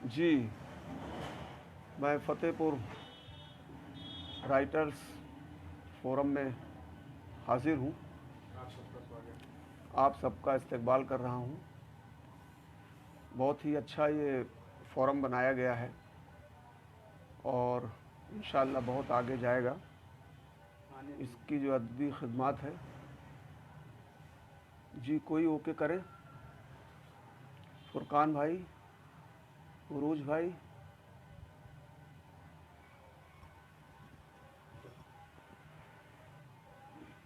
जी, मैं Fatehpur writers forum में हाज़िर हूँ। आप सबका इस्तकबाल कर रहा हूँ। बहुत ही अच्छा ये फोरम बनाया गया है और इंशाअल्लाह बहुत आगे जाएगा। इसकी जो अदबी खिदमत है, जी कोई ओके करे। फुरकान भाई, उरूज भाई,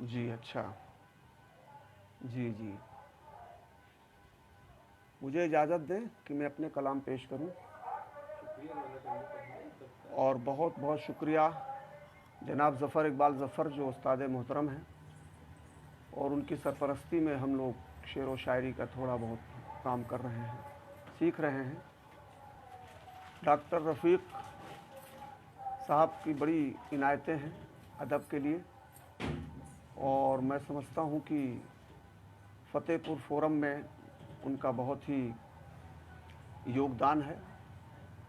जी अच्छा, जी जी, मुझे इजाज़त दें कि मैं अपने कलाम पेश करूं। और बहुत बहुत शुक्रिया जनाब ज़फ़र इकबाल ज़फ़र जो उस्ताद मोहतरम हैं और उनकी सरपरस्ती में हम लोग शेर व शायरी का थोड़ा बहुत काम कर रहे हैं, सीख रहे हैं। डॉक्टर रफ़ीक साहब की बड़ी इनायतें हैं अदब के लिए और मैं समझता हूँ कि फ़तेहपुर फोरम में उनका बहुत ही योगदान है,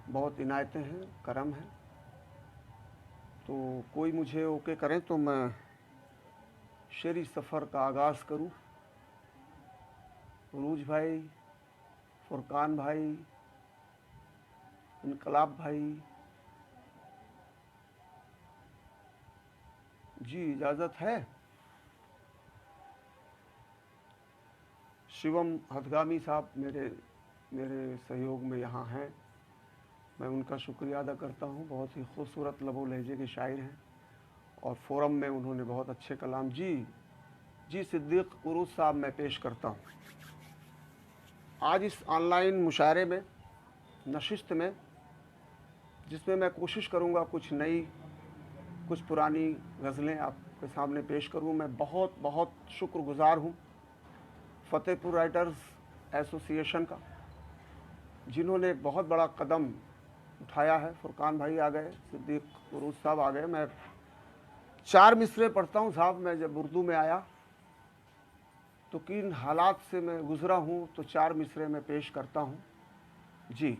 बहुत इनायतें हैं, करम है। तो कोई मुझे ओके करें तो मैं शेरी सफ़र का आगाज़ करूं। उरूज भाई, फुरकान भाई, इनकलाब भाई, जी इजाज़त है। शिवम हदगामी साहब मेरे मेरे सहयोग में यहाँ हैं, मैं उनका शुक्रिया अदा करता हूँ। बहुत ही खूबसूरत लबो लहजे के शायर हैं और फोरम में उन्होंने बहुत अच्छे कलाम। जी सिद्दीक़ उरूज साहब मैं पेश करता हूँ। आज इस ऑनलाइन मुशायरे में, नशिस्त में, जिसमें मैं कोशिश करूँगा कुछ नई, कुछ पुरानी गज़लें आपके सामने पेश करूँ। मैं बहुत बहुत शुक्रगुज़ार हूँ फ़तेहपुर राइटर्स एसोसिएशन का, जिन्होंने एक बहुत बड़ा कदम उठाया है। फुरकान भाई आ गए, सिद्दीक़ उरूज साहब आ गए। मैं 4 मिसरे पढ़ता हूँ साहब। मैं जब उर्दू में आया तो किन हालात से मैं गुज़रा हूँ, तो 4 मिसरे में पेश करता हूँ। जी,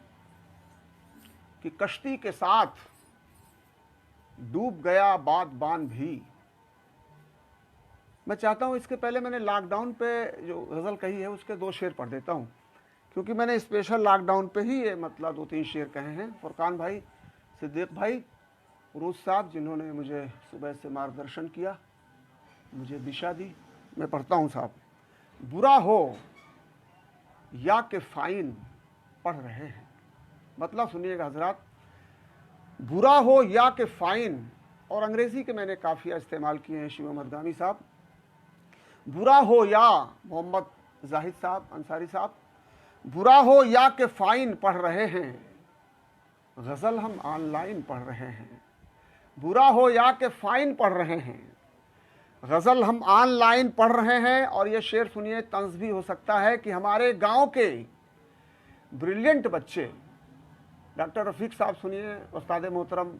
कि कश्ती के साथ डूब गया बादबान भी। मैं चाहता हूँ, इसके पहले मैंने लॉकडाउन पे जो गज़ल कही है उसके 2 शेर पढ़ देता हूँ, क्योंकि मैंने स्पेशल लॉकडाउन पे ही ये मतलब 2-3 शेर कहे हैं। फुरकान भाई, सिद्दीक़ भाई, उरूज साहब, जिन्होंने मुझे सुबह से मार्गदर्शन किया, मुझे दिशा दी। मैं पढ़ता हूँ साहब। बुरा हो या के फ़ाइन पढ़ रहे हैं। मतलब सुनिएगा हजरात, बुरा हो या के फ़ाइन, और अंग्रेज़ी के मैंने काफ़िया इस्तेमाल किए हैं शिवम हदगामी साहब। बुरा हो या मोहम्मद जाहिद साहब अंसारी साहब, बुरा हो या के फ़ाइन पढ़ रहे हैं, गज़ल हम ऑनलाइन पढ़ रहे हैं। बुरा हो या के फ़ाइन पढ़ रहे हैं, गज़ल हम ऑनलाइन पढ़ रहे हैं। और ये शेर सुनिए, तंज़ भी हो सकता है कि हमारे गांव के ब्रिलियंट बच्चे, डॉक्टर रफ़ीक साहब सुनिए, उस्ताद मोहतरम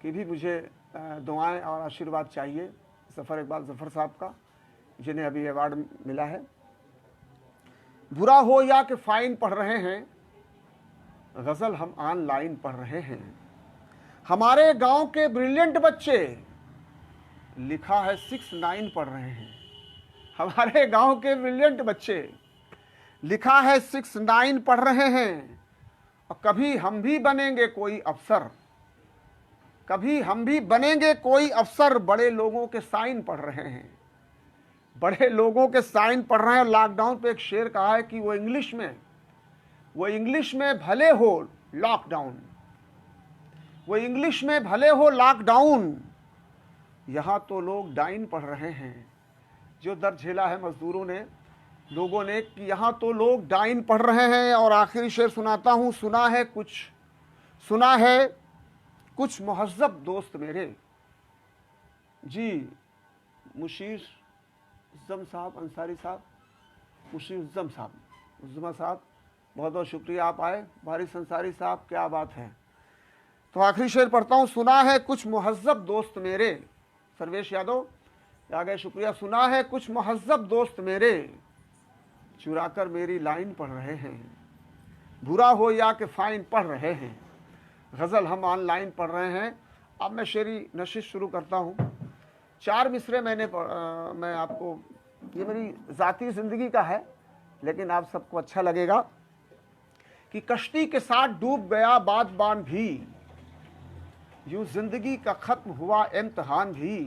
की भी मुझे दुआएं और आशीर्वाद चाहिए, ज़फ़र इकबाल ज़फ़र साहब का, जिन्हें अभी अवार्ड मिला है। बुरा हो या कि फ़ाइन पढ़ रहे हैं, गज़ल हम ऑनलाइन पढ़ रहे हैं। हमारे गांव के ब्रिलियंट बच्चे, लिखा है 6-9 पढ़ रहे हैं। हमारे गांव के ब्रिलियंट बच्चे, लिखा है 6-9 पढ़ रहे हैं। और कभी हम भी बनेंगे कोई अफसर, कभी हम भी बनेंगे कोई अफसर, बड़े लोगों के साइन पढ़ रहे हैं। बड़े लोगों के साइन पढ़ रहे हैं। लॉकडाउन पे एक शेर कहा है कि वो इंग्लिश में भले हो लॉकडाउन, वो इंग्लिश में भले हो लॉकडाउन, यहाँ तो लोग डाइन पढ़ रहे हैं। जो दर्द झेला है मजदूरों ने, लोगों ने, कि यहाँ तो लोग डाइन पढ़ रहे हैं। और आखिरी शेर सुनाता हूँ। सुना है कुछ महज़्ज़ब दोस्त मेरे, जी मुशीर उज़्ज़म साहब अंसारी साहब, मुशीर उज़्ज़म साहब, उज़्ज़मा साहब, बहुत बहुत शुक्रिया आप आए। वारिस अंसारी साहब, क्या बात है। तो आखिरी शेर पढ़ता हूँ। सुना है कुछ महज़्ज़ब दोस्त मेरे, सर्वेश यादव आ गए, शुक्रिया। सुना है कुछ महज़्ज़ब दोस्त मेरे, चुरा कर मेरी लाइन पढ़ रहे हैं। बुरा हो या कि फ़ाइन पढ़ रहे हैं। गज़ल हम ऑनलाइन पढ़ रहे हैं। अब मैं शेरी नशिश शुरू करता हूँ। 4 मिसरे मैं आपको, ये मेरी ज़ाती ज़िंदगी का है लेकिन आप सबको अच्छा लगेगा। कि कश्ती के साथ डूब गया बादबान भी, यूं जिंदगी का खत्म हुआ इम्तिहान भी,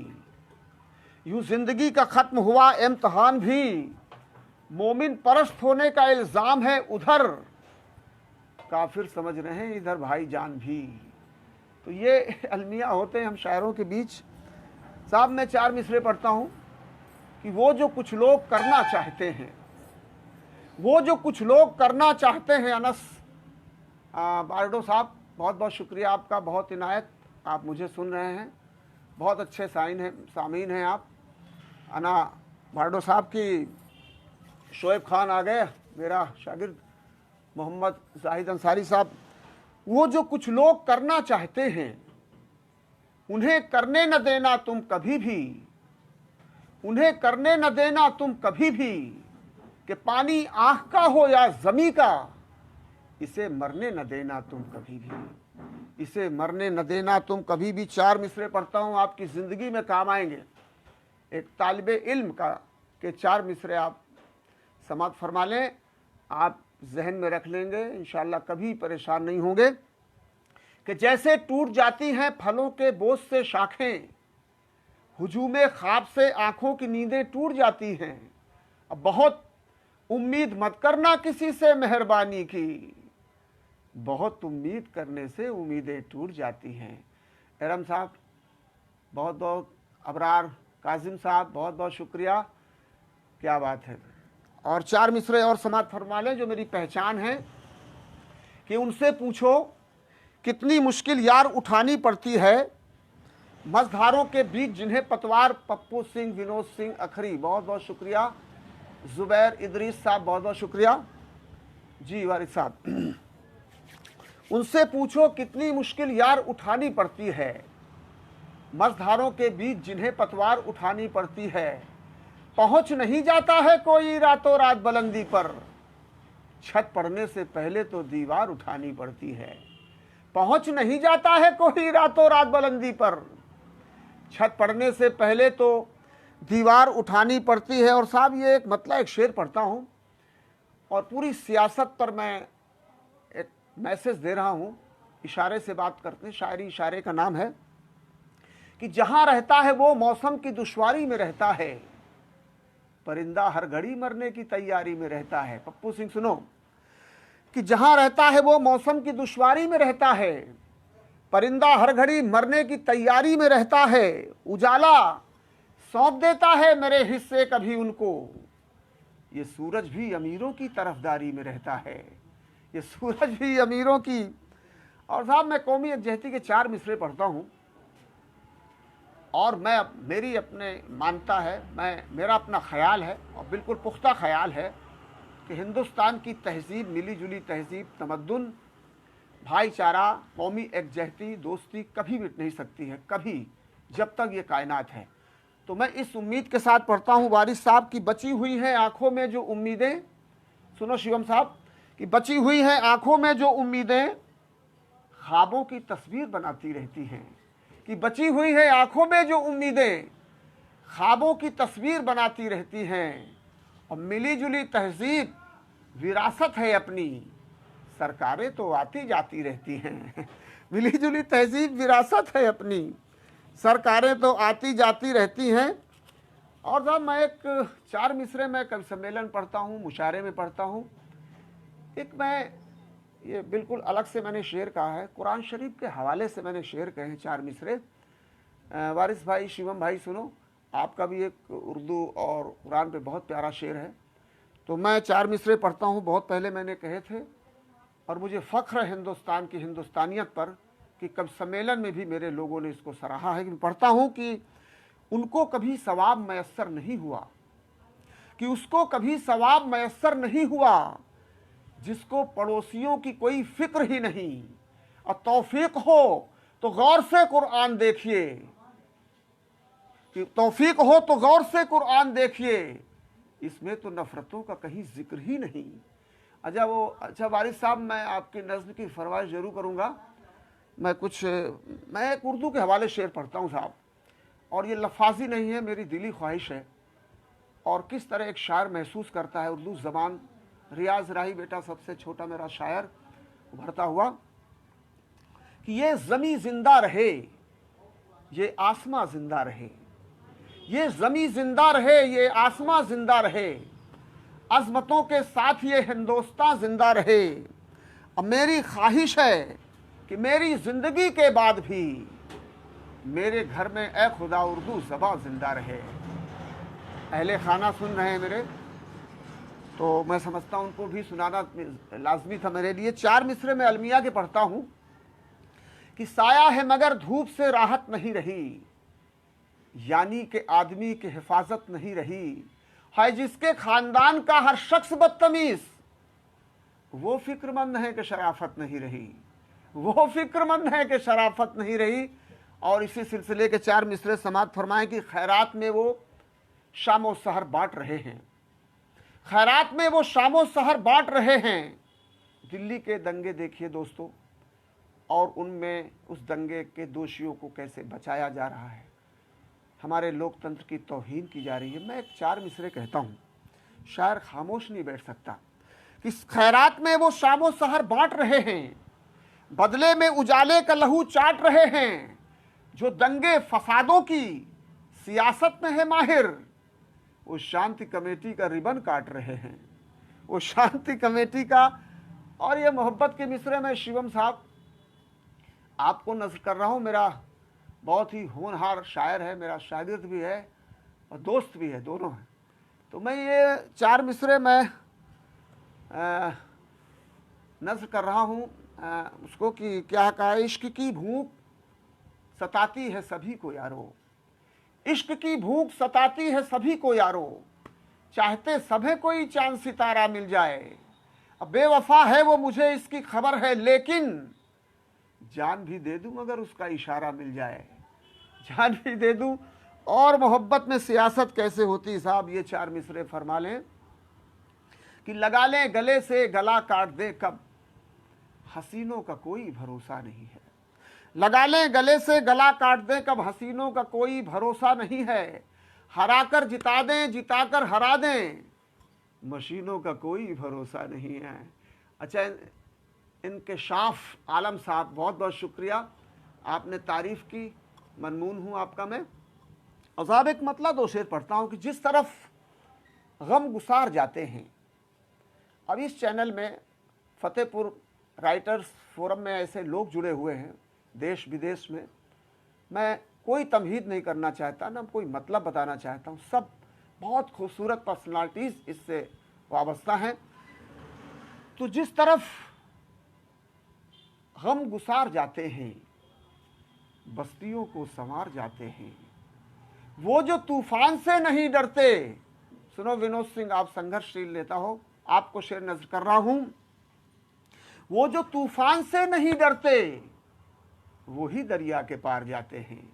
यूं जिंदगी का खत्म हुआ इम्तिहान भी, मोमिन परस्त होने का इल्जाम है उधर, काफिर समझ रहे हैं इधर भाईजान भी। तो ये अलमिया होते हैं हम शायरों के बीच। साहब मैं 4 मिसरे पढ़ता हूं कि वो जो कुछ लोग करना चाहते हैं, वो जो कुछ लोग करना चाहते हैं। अनस बारडो साहब बहुत बहुत शुक्रिया आपका, बहुत इनायत, आप मुझे सुन रहे हैं, बहुत अच्छे सामीन हैं आप। अना बारडो साहब की शोएब खान आ गए, मेरा शागिर्द मोहम्मद जाहिद अंसारी साहब। वो जो कुछ लोग करना चाहते हैं उन्हें करने न देना तुम कभी भी, उन्हें करने न देना तुम कभी भी, कि पानी आँख का हो या जमी का, इसे मरने न देना तुम कभी भी, इसे मरने न देना तुम कभी भी। 4 मिसरे पढ़ता हूँ, आपकी ज़िंदगी में काम आएंगे। एक तालिबे इल्म का के 4 मिसरे आप समात फरमा लें, आप जहन में रख लेंगे, इंशाअल्लाह कभी परेशान नहीं होंगे। कि जैसे टूट जाती हैं फलों के बोझ से शाखें, हुजूमे ख्वाब से आंखों की नींदें टूट जाती हैं। अब बहुत उम्मीद मत करना किसी से मेहरबानी की, बहुत उम्मीद करने से उम्मीदें टूट जाती हैं। एरम साहब बहुत बहुत, अबरार काजिम साहब बहुत बहुत शुक्रिया, क्या बात है। और 4 मिसरे और समात फरमा लें जो मेरी पहचान है। कि उनसे पूछो कितनी मुश्किल यार उठानी पड़ती है, मझधारों के बीच जिन्हें पतवार। पप्पू सिंह, विनोद सिंह अखरी बहुत बहुत शुक्रिया। जुबैर इदरीस साहब बहुत बहुत शुक्रिया जी। वारिस साहब उनसे पूछो कितनी मुश्किल यार उठानी पड़ती है, मझधारों के बीच जिन्हें पतवार उठानी पड़ती है। पहुंच नहीं जाता है कोई रातों रात बुलंदी पर, छत पड़ने से पहले तो दीवार उठानी पड़ती है। पहुंच नहीं जाता है कोई रातों रात बुलंदी पर, छत पड़ने से पहले तो दीवार उठानी पड़ती है। और साहब ये एक मतलब एक शेर पढ़ता हूँ और पूरी सियासत पर मैं एक मैसेज दे रहा हूँ, इशारे से बात करते हैं। शायरी इशारे का नाम है। कि जहाँ रहता है वो मौसम की दुश्वारी में रहता है, परिंदा हर घड़ी मरने की तैयारी में रहता है। पप्पू सिंह सुनो। कि जहाँ रहता है वो मौसम की दुश्वारी में रहता है, परिंदा हर घड़ी मरने की तैयारी में रहता है। उजाला सौंप देता है मेरे हिस्से कभी उनको, ये सूरज भी अमीरों की तरफदारी में रहता है, ये सूरज भी अमीरों की। और साहब मैं कौमी यकजहती के 4 मिसरे पढ़ता हूँ और मैं मेरी अपने मानता है, मेरा अपना ख्याल है और बिल्कुल पुख्ता ख्याल है कि हिंदुस्तान की तहजीब, मिली जुली तहजीब, तमद्दुन, भाईचारा, कौमी यकजहती, दोस्ती कभी मिट नहीं सकती है, कभी, जब तक ये कायनात है। तो मैं इस उम्मीद के साथ पढ़ता हूँ वारिस साहब की बची हुई हैं आँखों में जो उम्मीदें। सुनो शिवम साहब, कि बची हुई हैं आँखों में जो उम्मीदें, ख्वाबों की तस्वीर बनाती रहती हैं। कि बची हुई है आँखों में जो उम्मीदें, ख्वाबों की तस्वीर बनाती रहती हैं। और मिली जुली तहजीब विरासत है अपनी, सरकारें तो आती जाती रहती हैं। मिली जुली तहजीब विरासत है अपनी, सरकारें तो आती जाती रहती हैं। और साहब मैं एक 4 मिसरे में कवि सम्मेलन पढ़ता हूँ, मुशायरे में पढ़ता हूँ। एक मैं ये बिल्कुल अलग से मैंने शेर कहा है, कुरान शरीफ के हवाले से मैंने शेर कहे हैं 4 मिसरे। वारिस भाई, शिवम भाई सुनो, आपका भी एक उर्दू और कुरान पे बहुत प्यारा शेर है। तो मैं 4 मिसरे पढ़ता हूँ, बहुत पहले मैंने कहे थे और मुझे फ़ख्र है हिंदुस्तान की हिंदुस्तानियत पर कि कब सम्मेलन में भी मेरे लोगों ने इसको सराहा है। कि पढ़ता हूँ कि उनको कभी सवाब मैसर नहीं हुआ, कि उसको कभी सवाब मैसर नहीं हुआ, जिसको पड़ोसियों की कोई फिक्र ही नहीं। और तौफीक हो तो गौर से कुरान देखिए, कि तौफीक हो तो गौर से कुरान देखिए, इसमें तो नफरतों का कहीं जिक्र ही नहीं। अच्छा वारिस साहब, मैं आपकी नज़्म की फरमाइश ज़रूर करूँगा। मैं एक उर्दू के हवाले शेर पढ़ता हूँ साहब, और ये लफाजी नहीं है, मेरी दिली ख्वाहिश है। और किस तरह एक शायर महसूस करता है उर्दू ज़बान। रियाज राही बेटा सबसे छोटा मेरा शायर उभरता हुआ, कि ये ज़मी ज़िंदा रहे, ये आसमां ज़िंदा रहे, ये ज़मी ज़िंदा रहे, ये आसमां ज़िंदा रहे, अज़मतों के साथ ये हिंदुस्तान ज़िंदा रहे। अब मेरी ख्वाहिश है कि मेरी ज़िंदगी के बाद भी मेरे घर में ए खुदा उर्दू ज़बान ज़िंदा रहे। अहले खाना सुन रहे हैं मेरे, तो मैं समझता हूँ उनको भी सुनाना लाजमी था मेरे लिए। 4 मिसरे में अलमिया के पढ़ता हूँ कि साया है मगर धूप से राहत नहीं रही, यानी कि आदमी की हिफाजत नहीं रही है। जिसके खानदान का हर शख्स बदतमीज, वो फिक्रमंद है कि शराफत नहीं रही, वो फिक्रमंद है कि शराफत नहीं रही। और इसी सिलसिले के 4 मिसरे समात फरमाएं कि खैरात में वो शामो सहर बांट रहे हैं, खैरात में वो शामो सहर बांट रहे हैं। दिल्ली के दंगे देखिए दोस्तों, और उनमें उस दंगे के दोषियों को कैसे बचाया जा रहा है, हमारे लोकतंत्र की तौहीन की जा रही है। मैं एक 4 मिसरे कहता हूँ, शायर खामोश नहीं बैठ सकता कि खैरात में वो शामो सहर बांट रहे हैं, बदले में उजाले का लहू चाट रहे हैं। जो दंगे फसादों की सियासत में है माहिर, वो शांति कमेटी का रिबन काट रहे हैं, वो शांति कमेटी का। और ये मोहब्बत के मिसरे में शिवम साहब आपको नज़र कर रहा हूँ, मेरा बहुत ही होनहार शायर है, मेरा शागिर्द भी है और दोस्त भी है, दोनों हैं। तो मैं ये 4 मिसरे में नज़र कर रहा हूँ उसको कि क्या कहा, इश्क की भूख सताती है सभी को यारो, इश्क की भूख सताती है सभी को यारो, चाहते सभी कोई चांद सितारा मिल जाए। अब बेवफा है वो मुझे इसकी खबर है, लेकिन जान भी दे दूं अगर उसका इशारा मिल जाए, जान भी दे दूं। और मोहब्बत में सियासत कैसे होती साहब, ये 4 मिसरे फरमा लें कि लगा लें गले से गला काट दे कब, हसीनों का कोई भरोसा नहीं है। लगा लें गले से गला काट दें कब, हसीनों का कोई भरोसा नहीं है। हराकर जिता दें, जिताकर हरा दें, मशीनों का कोई भरोसा नहीं है। अच्छा, इनके शाफ आलम साहब बहुत बहुत शुक्रिया, आपने तारीफ़ की, ममनून हूँ आपका मैं। और साहब एक मतलब 2 शेर पढ़ता हूँ कि जिस तरफ गम गुसार जाते हैं, अब इस चैनल में फतेहपुर राइटर्स फोरम में ऐसे लोग जुड़े हुए हैं देश विदेश में, मैं कोई तमहीद नहीं करना चाहता, ना कोई मतलब बताना चाहता हूँ, सब बहुत खूबसूरत पर्सनालिटीज़ इससे वाबस्ता हैं। तो जिस तरफ गम गुसार जाते हैं, बस्तियों को संवार जाते हैं, वो जो तूफान से नहीं डरते। सुनो विनोद सिंह, आप संघर्षशील नेता हो, आपको शेर नजर कर रहा हूं। वो जो तूफान से नहीं डरते, वो ही दरिया के पार जाते हैं।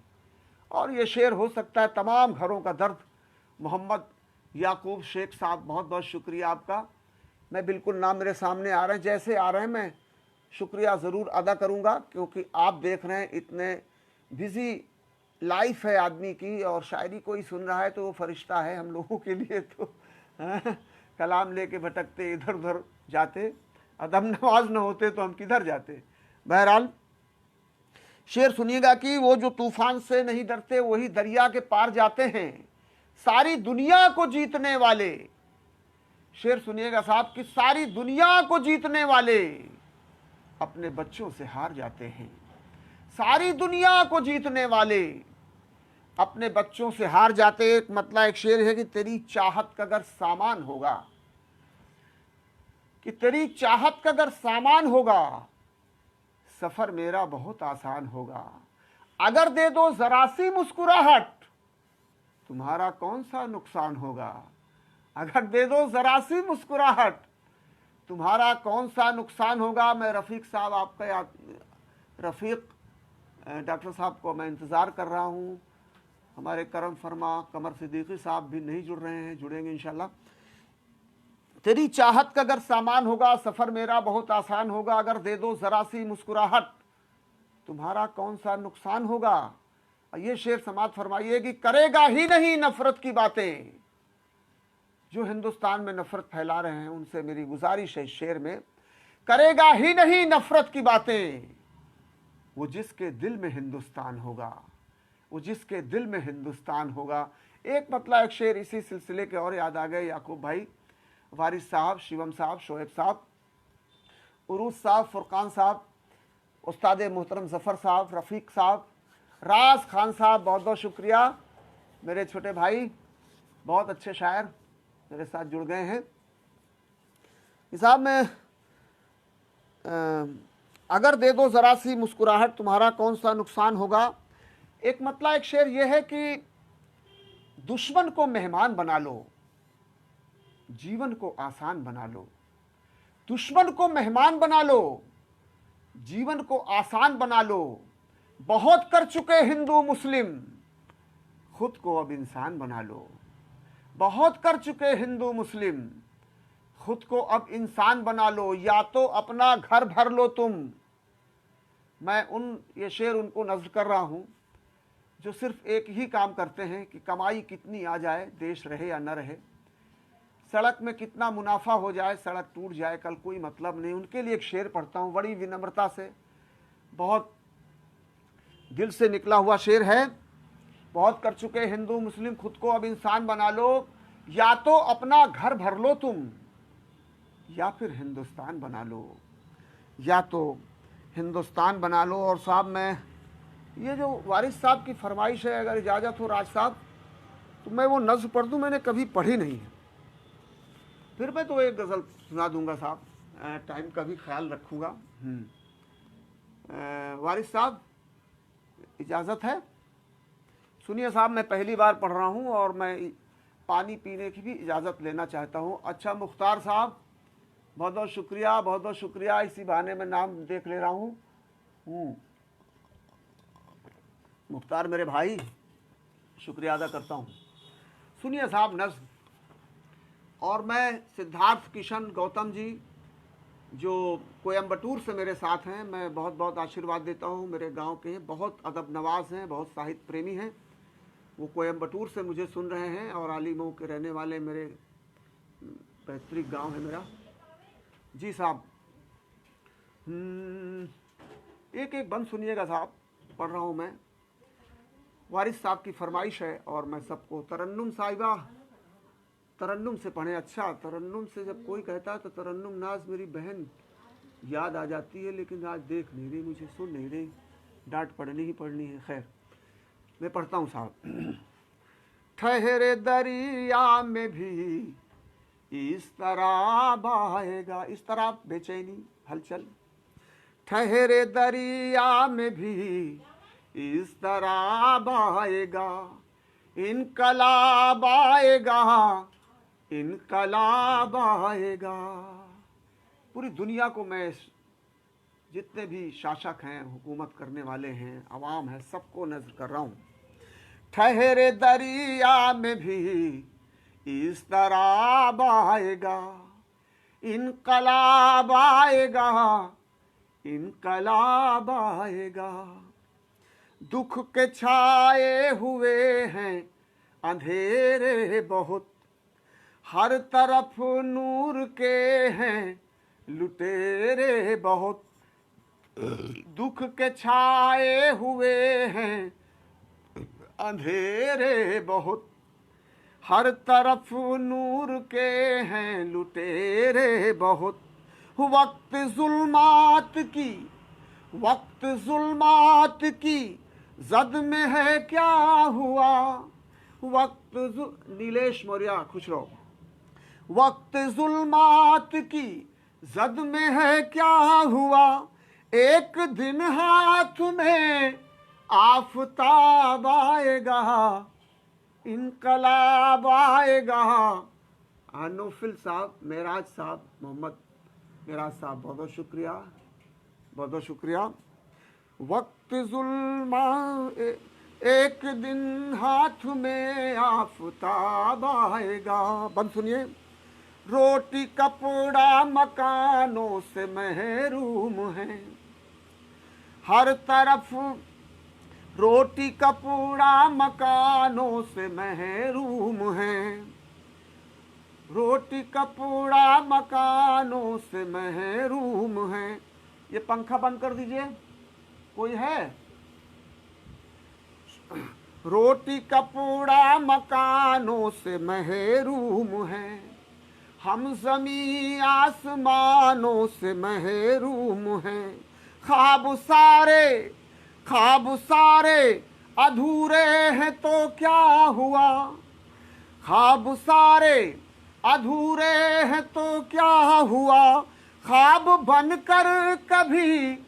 और ये शेर हो सकता है तमाम घरों का दर्द। मोहम्मद याकूब शेख साहब, बहुत बहुत शुक्रिया आपका। मैं बिल्कुल नाम मेरे सामने आ रहे हैं, जैसे आ रहे हैं मैं शुक्रिया ज़रूर अदा करूँगा, क्योंकि आप देख रहे हैं इतने बिज़ी लाइफ है आदमी की, और शायरी कोई सुन रहा है तो वो फरिश्ता है हम लोगों के लिए। तो कलाम लेके भटकते इधर उधर जाते, अदब नवाज न होते तो हम किधर जाते। बहरहाल शेर सुनिएगा कि वो जो तूफान से नहीं डरते, वही दरिया के पार जाते हैं, सारी दुनिया को जीतने वाले। शेर सुनिएगा साहब कि सारी दुनिया को जीतने वाले अपने बच्चों से हार जाते हैं, सारी दुनिया को जीतने वाले अपने बच्चों से हार जाते। एक मतलब एक शेर है कि तेरी चाहत का अगर सामान होगा, कि तेरी चाहत का अगर सामान होगा, सफर मेरा बहुत आसान होगा। अगर दे दो जरा सी मुस्कुराहट, तुम्हारा कौन सा नुकसान होगा। अगर दे दो जरा सी मुस्कुराहट, तुम्हारा कौन सा नुकसान होगा। मैं रफ़ीक साहब आपका रफ़ीक डॉक्टर साहब को मैं इंतज़ार कर रहा हूँ। हमारे करम फरमा कमर सिद्दीकी साहब भी नहीं जुड़ रहे हैं, जुड़ेंगे इंशाल्लाह। तेरी चाहत का अगर सामान होगा सफर मेरा बहुत आसान होगा, अगर दे दो जरा सी मुस्कुराहट तुम्हारा कौन सा नुकसान होगा। ये शेर समाप्त फरमाइए कि करेगा ही नहीं नफरत की बातें। जो हिंदुस्तान में नफरत फैला रहे हैं उनसे मेरी गुजारिश है इस शेर में, करेगा ही नहीं नफरत की बातें, वो जिसके दिल में हिंदुस्तान होगा, वो जिसके दिल में हिंदुस्तान होगा। एक मतलब एक शेर इसी सिलसिले के और याद आ गए, याकूब भाई, वारिस साहब, शिवम साहब, शोएब साहब, उरूस साहब, फुरकान साहब, उस्ताद मोहतरम जफ़र साहब, रफ़ीक साहब, राज खान साहब, बहुत बहुत शुक्रिया। मेरे छोटे भाई बहुत अच्छे शायर मेरे साथ जुड़ गए हैं। साहब में अगर दे दो ज़रा सी मुस्कुराहट तुम्हारा कौन सा नुकसान होगा। एक मतलब एक शेर ये है कि दुश्मन को मेहमान बना लो, जीवन को आसान बना लो। दुश्मन को मेहमान बना लो, जीवन को आसान बना लो। बहुत कर चुके हिंदू मुस्लिम, खुद को अब इंसान बना लो। बहुत कर चुके हिंदू मुस्लिम, खुद को अब इंसान बना लो, या तो अपना घर भर लो तुम। मैं ये शेर उनको नज़्म कर रहा हूँ जो सिर्फ एक ही काम करते हैं कि कमाई कितनी आ जाए, देश रहे या न रहे, सड़क में कितना मुनाफा हो जाए, सड़क टूट जाए, कल कोई मतलब नहीं। उनके लिए एक शेर पढ़ता हूँ बड़ी विनम्रता से, बहुत दिल से निकला हुआ शेर है। बहुत कर चुके हिंदू मुस्लिम, खुद को अब इंसान बना लो, या तो अपना घर भर लो तुम, या फिर हिंदुस्तान बना लो, या तो हिंदुस्तान बना लो। और साहब मैं ये जो वारिस साहब की फरमाइश है, अगर इजाज़त हो राज साहब, तो मैं वो नज़्म पढ़ दूँ, मैंने कभी पढ़ी नहीं है। फिर मैं तो एक गज़ल सुना दूंगा साहब, टाइम का भी ख्याल रखूँगा। वारिस साहब इजाज़त है? सुनिए साहब, मैं पहली बार पढ़ रहा हूँ और मैं पानी पीने की भी इजाज़त लेना चाहता हूँ। अच्छा मुख्तार साहब, बहुत बहुत शुक्रिया, बहुत बहुत शुक्रिया। इसी बहाने में नाम देख ले रहा हूँ। मुख्तार मेरे भाई, शुक्रिया अदा करता हूँ। सुनिए साहब नज़्म, और मैं सिद्धार्थ किशन गौतम जी जो कोयम्बटूर से मेरे साथ हैं, मैं बहुत बहुत आशीर्वाद देता हूँ। मेरे गांव के हैं, बहुत अदब नवाज हैं, बहुत साहित्य प्रेमी हैं। वो कोयम्बटूर से मुझे सुन रहे हैं और आलिमों के रहने वाले मेरे पैतृक गांव है मेरा। जी साहब, एक एक बंद सुनिएगा साहब, पढ़ रहा हूँ मैं। वारिस साहब की फरमाइश है और मैं सबको तरन्नुम साहिबा, तरन्नुम से पढ़ें। अच्छा, तरन्नुम से जब कोई कहता है तो तरन्नुम नाज मेरी बहन याद आ जाती है, लेकिन आज देख नहीं रही, मुझे सुन नहीं रही, डांट पढ़नी ही पढ़नी है। खैर मैं पढ़ता हूँ साहब। ठहरे दरिया में भी इस तरह बहेगा, इस तरह बेचैनी हलचल। ठहरे दरिया में भी इस तरह बहेगा, इनकलाब आएगा, इनकलाब आएगा। पूरी दुनिया को मैं, जितने भी शासक हैं, हुकूमत करने वाले हैं, अवाम है, सबको नज़र कर रहा हूँ। ठहरे दरिया में भी इस तरह बहेगा, इनकलाब आएगा, इनकलाब आएगा। दुख के छाए हुए हैं अंधेरे बहुत, हर तरफ नूर के हैं लुटेरे बहुत। दुख के छाए हुए हैं अंधेरे बहुत, हर तरफ नूर के हैं लुटेरे बहुत। वक्त जुल्मात की, वक्त जुल्मात की जद में है क्या हुआ। वक्त नीलेश मौर्य खुश रहो। वक्त जुल्मात की जद में है क्या हुआ, एक दिन हाथ में आफताब आएगा, इनकलाब आएगा। नौफिल साहब, मेराज साहब, मोहम्मद मेराज साहब, बहुत बहुत शुक्रिया, बहुत बहुत शुक्रिया। वक्त जुल्मा एक दिन हाथ में आफताब आएगा। बंद सुनिए। रोटी कपड़ा मकानों से महरूम हैं, हर तरफ रोटी कपड़ा मकानों से महरूम हैं, रोटी कपड़ा मकानों से महरूम हैं। ये पंखा बंद कर दीजिए, कोई है? रोटी कपड़ा मकानों से महरूम हैं, हम ज़मीं आसमानों से महरूम हैं। ख्वाब सारे अधूरे हैं तो क्या हुआ, ख्वाब सारे अधूरे हैं तो क्या हुआ, ख्वाब बनकर कभी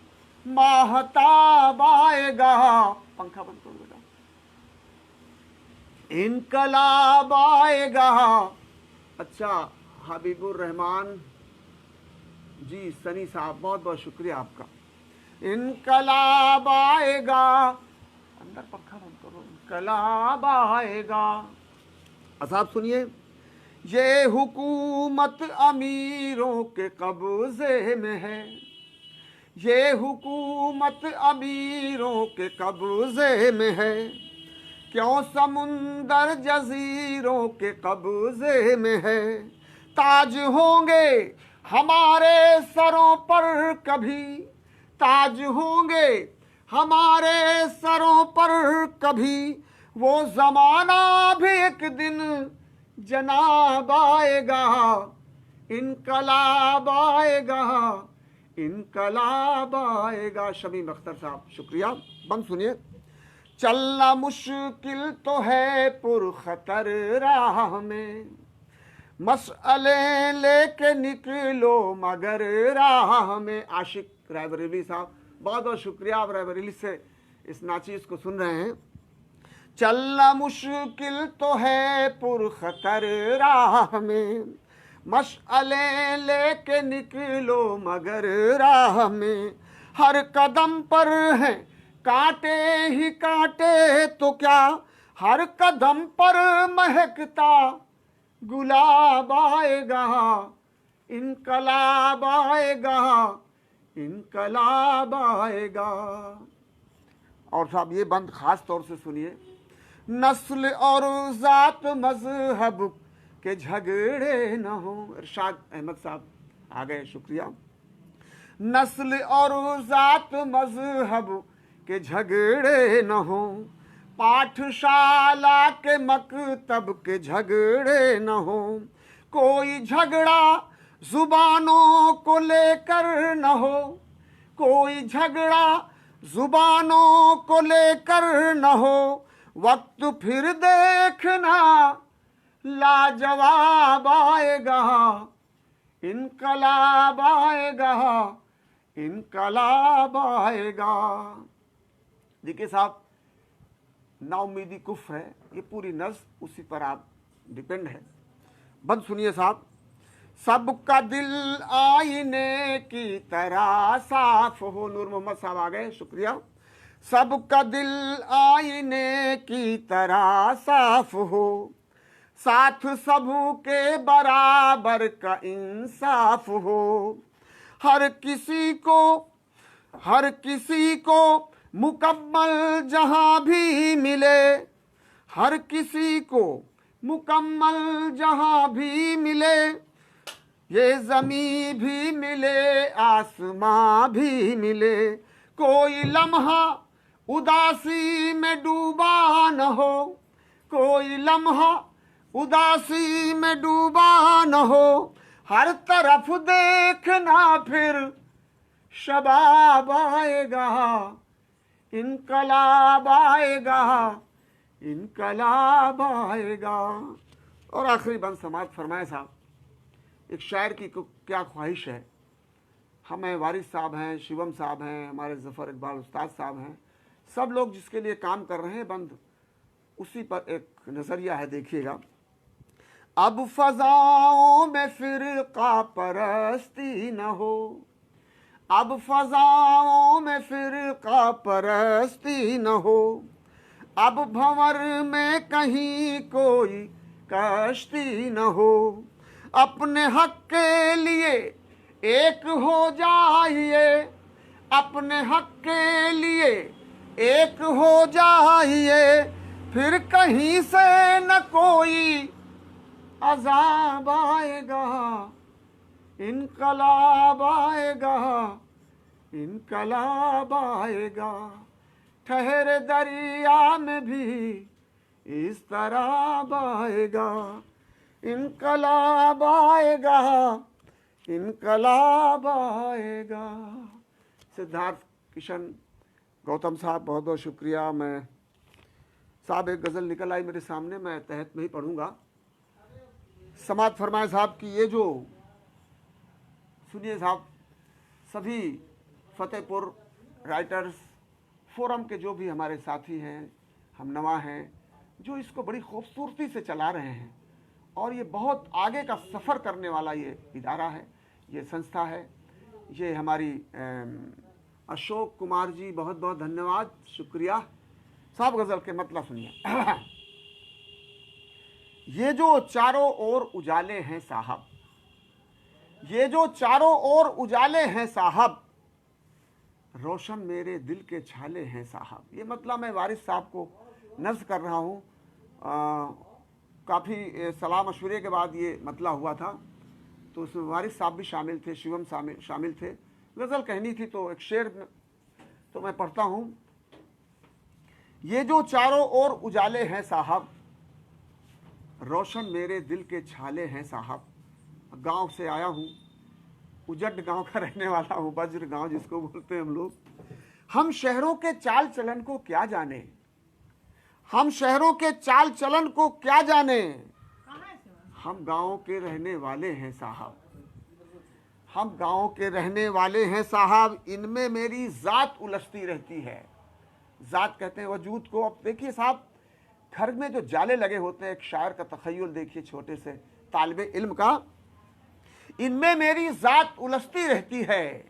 माहताब आएगा। पंखा बंद करो बेटा। इनकलाब आएगा। अच्छा, हबीबुर रहमान जी सनी साहब, बहुत बहुत शुक्रिया आपका। इनकलाब आएगा, अंदर पंखा बंद करो, इनकलाब आएगा। अच्छा आप सुनिए, ये हुकूमत अमीरों के कब्जे में है, ये हुकूमत अमीरों के कब्जे में है, क्यों समुंदर जजीरों के कब्जे में है। ताज होंगे हमारे सरों पर कभी, ताज होंगे हमारे सरों पर कभी, वो जमाना भी एक दिन जनाब आएगा। इनकलाब आएगा, इनकलाब आएगा। शमीम अख्तर साहब शुक्रिया। बंद सुनिए। चलना मुश्किल तो है पुरखतर राह में, मसले लेके निकलो मगर राह में। आशिक रायबरेली साहब, बहुत बहुत शुक्रिया, आप रायबरेली से इस नाचीज़ को सुन रहे हैं। चलना मुश्किल तो है पुरखतर राह में, मसले लेके निकलो मगर राह में। हर कदम पर हैं कांटे ही कांटे तो क्या, हर कदम पर महकता गुलाब आएगा। इनकलाब आएगा, इनकलाब आएगा। और साहब ये बंद खास तौर से सुनिए। नस्ल और ज़ात मजहब के झगड़े न हो। इरशाद अहमद साहब आ गए, शुक्रिया। नस्ल और ज़ात मजहब के झगड़े न हो, पाठशाला के मकतब के झगड़े न हो, कोई झगड़ा जुबानों को लेकर न हो, कोई झगड़ा जुबानों को लेकर न हो। वक्त फिर देखना लाजवाब आएगा, इनकलाब आएगा, इनकलाब आएगा। देखिए साहब, नाउमीदी कुफ्र है, ये पूरी नज़्म उसी पर आप डिपेंड है। बंद सुनिए साहब। सबका दिल आईने की तरह साफ हो। नूर मोहम्मद साहब आ गए, शुक्रिया। सबका दिल आईने की तरह साफ हो, साथ सबू के बराबर का इंसाफ हो। हर किसी को मुकम्मल जहां भी मिले, हर किसी को मुकम्मल जहां भी मिले, ये ज़मीं भी मिले आसमां भी मिले। कोई लम्हा उदासी में डूबा न हो, कोई लम्हा उदासी में डूबा न हो, हर तरफ देखना फिर शबाब आएगा, इनकलाब आएगा, इनकलाब आएगा। और आखिरी बंद समाप्त फरमाए साहब। एक शायर की क्या ख्वाहिश है, हमें वारिस साहब हैं, शिवम साहब हैं, हमारे ज़फ़र इकबाल उस्ताद साहब हैं, सब लोग जिसके लिए काम कर रहे हैं, बंद उसी पर एक नज़रिया है, देखिएगा। अब फ़ज़ाओं में फ़िरक़ा परस्ती न हो, अब फ़ज़ाओं में फ़िरक़ा परस्ती न हो, अब भंवर में कहीं कोई कश्ती न हो, अपने हक के लिए एक हो जाइए, अपने हक के लिए एक हो जाइए, फिर कहीं से न कोई अज़ाब आएगा, इनकलाब आएगा, इनकलाब आएगा। ठहरे दरिया में भी इस तरह आएगा, इनकलाब आएगा, इनकलाब आएगा। सिद्धार्थ किशन गौतम साहब, बहुत बहुत शुक्रिया। मैं साहब एक गज़ल निकल आई मेरे सामने, मैं तहत में ही पढ़ूंगा। समात फरमाए साहब की ये जो सुनिए साहब, सभी फतेहपुर राइटर्स फोरम के जो भी हमारे साथी हैं, हम नवा हैं, जो इसको बड़ी खूबसूरती से चला रहे हैं, और ये बहुत आगे का सफ़र करने वाला ये इदारा है, ये संस्था है। ये हमारी अशोक कुमार जी, बहुत बहुत धन्यवाद, शुक्रिया साहब। गज़ल के मतलब सुनिए। ये जो चारों ओर उजाले हैं साहब, ये जो चारों ओर उजाले हैं साहब, रोशन मेरे दिल के छाले हैं साहब। ये मतलब मैं वारिस साहब को नज़्म कर रहा हूँ। काफ़ी सलाह मशवरे के बाद ये मतला हुआ था, तो उसमें वारिस साहब भी शामिल थे, शिवम शामिल थे। गज़ल कहनी थी तो एक शेर तो मैं पढ़ता हूँ। ये जो चारों ओर उजाले हैं साहब, रोशन मेरे दिल के छाले हैं साहब। गांव से आया हूँ, उजड़ गांव का रहने वाला हूँ, वज्र गांव जिसको बोलते हैं हम लोग। हम शहरों के चाल चलन को क्या जाने, हम शहरों के चाल चलन को क्या जाने, हम गाँव के रहने वाले हैं साहब, हम गाँव के रहने वाले हैं साहब। इनमें मेरी ज़ात उलझती रहती है। ज़ात कहते हैं वजूद को। अब देखिए साहब, घर में जो जाले लगे होते हैं, एक शायर का तखय्युल देखिए, छोटे से तालिबे इल्म का, इनमें मेरी ज़ात उलझती रहती है।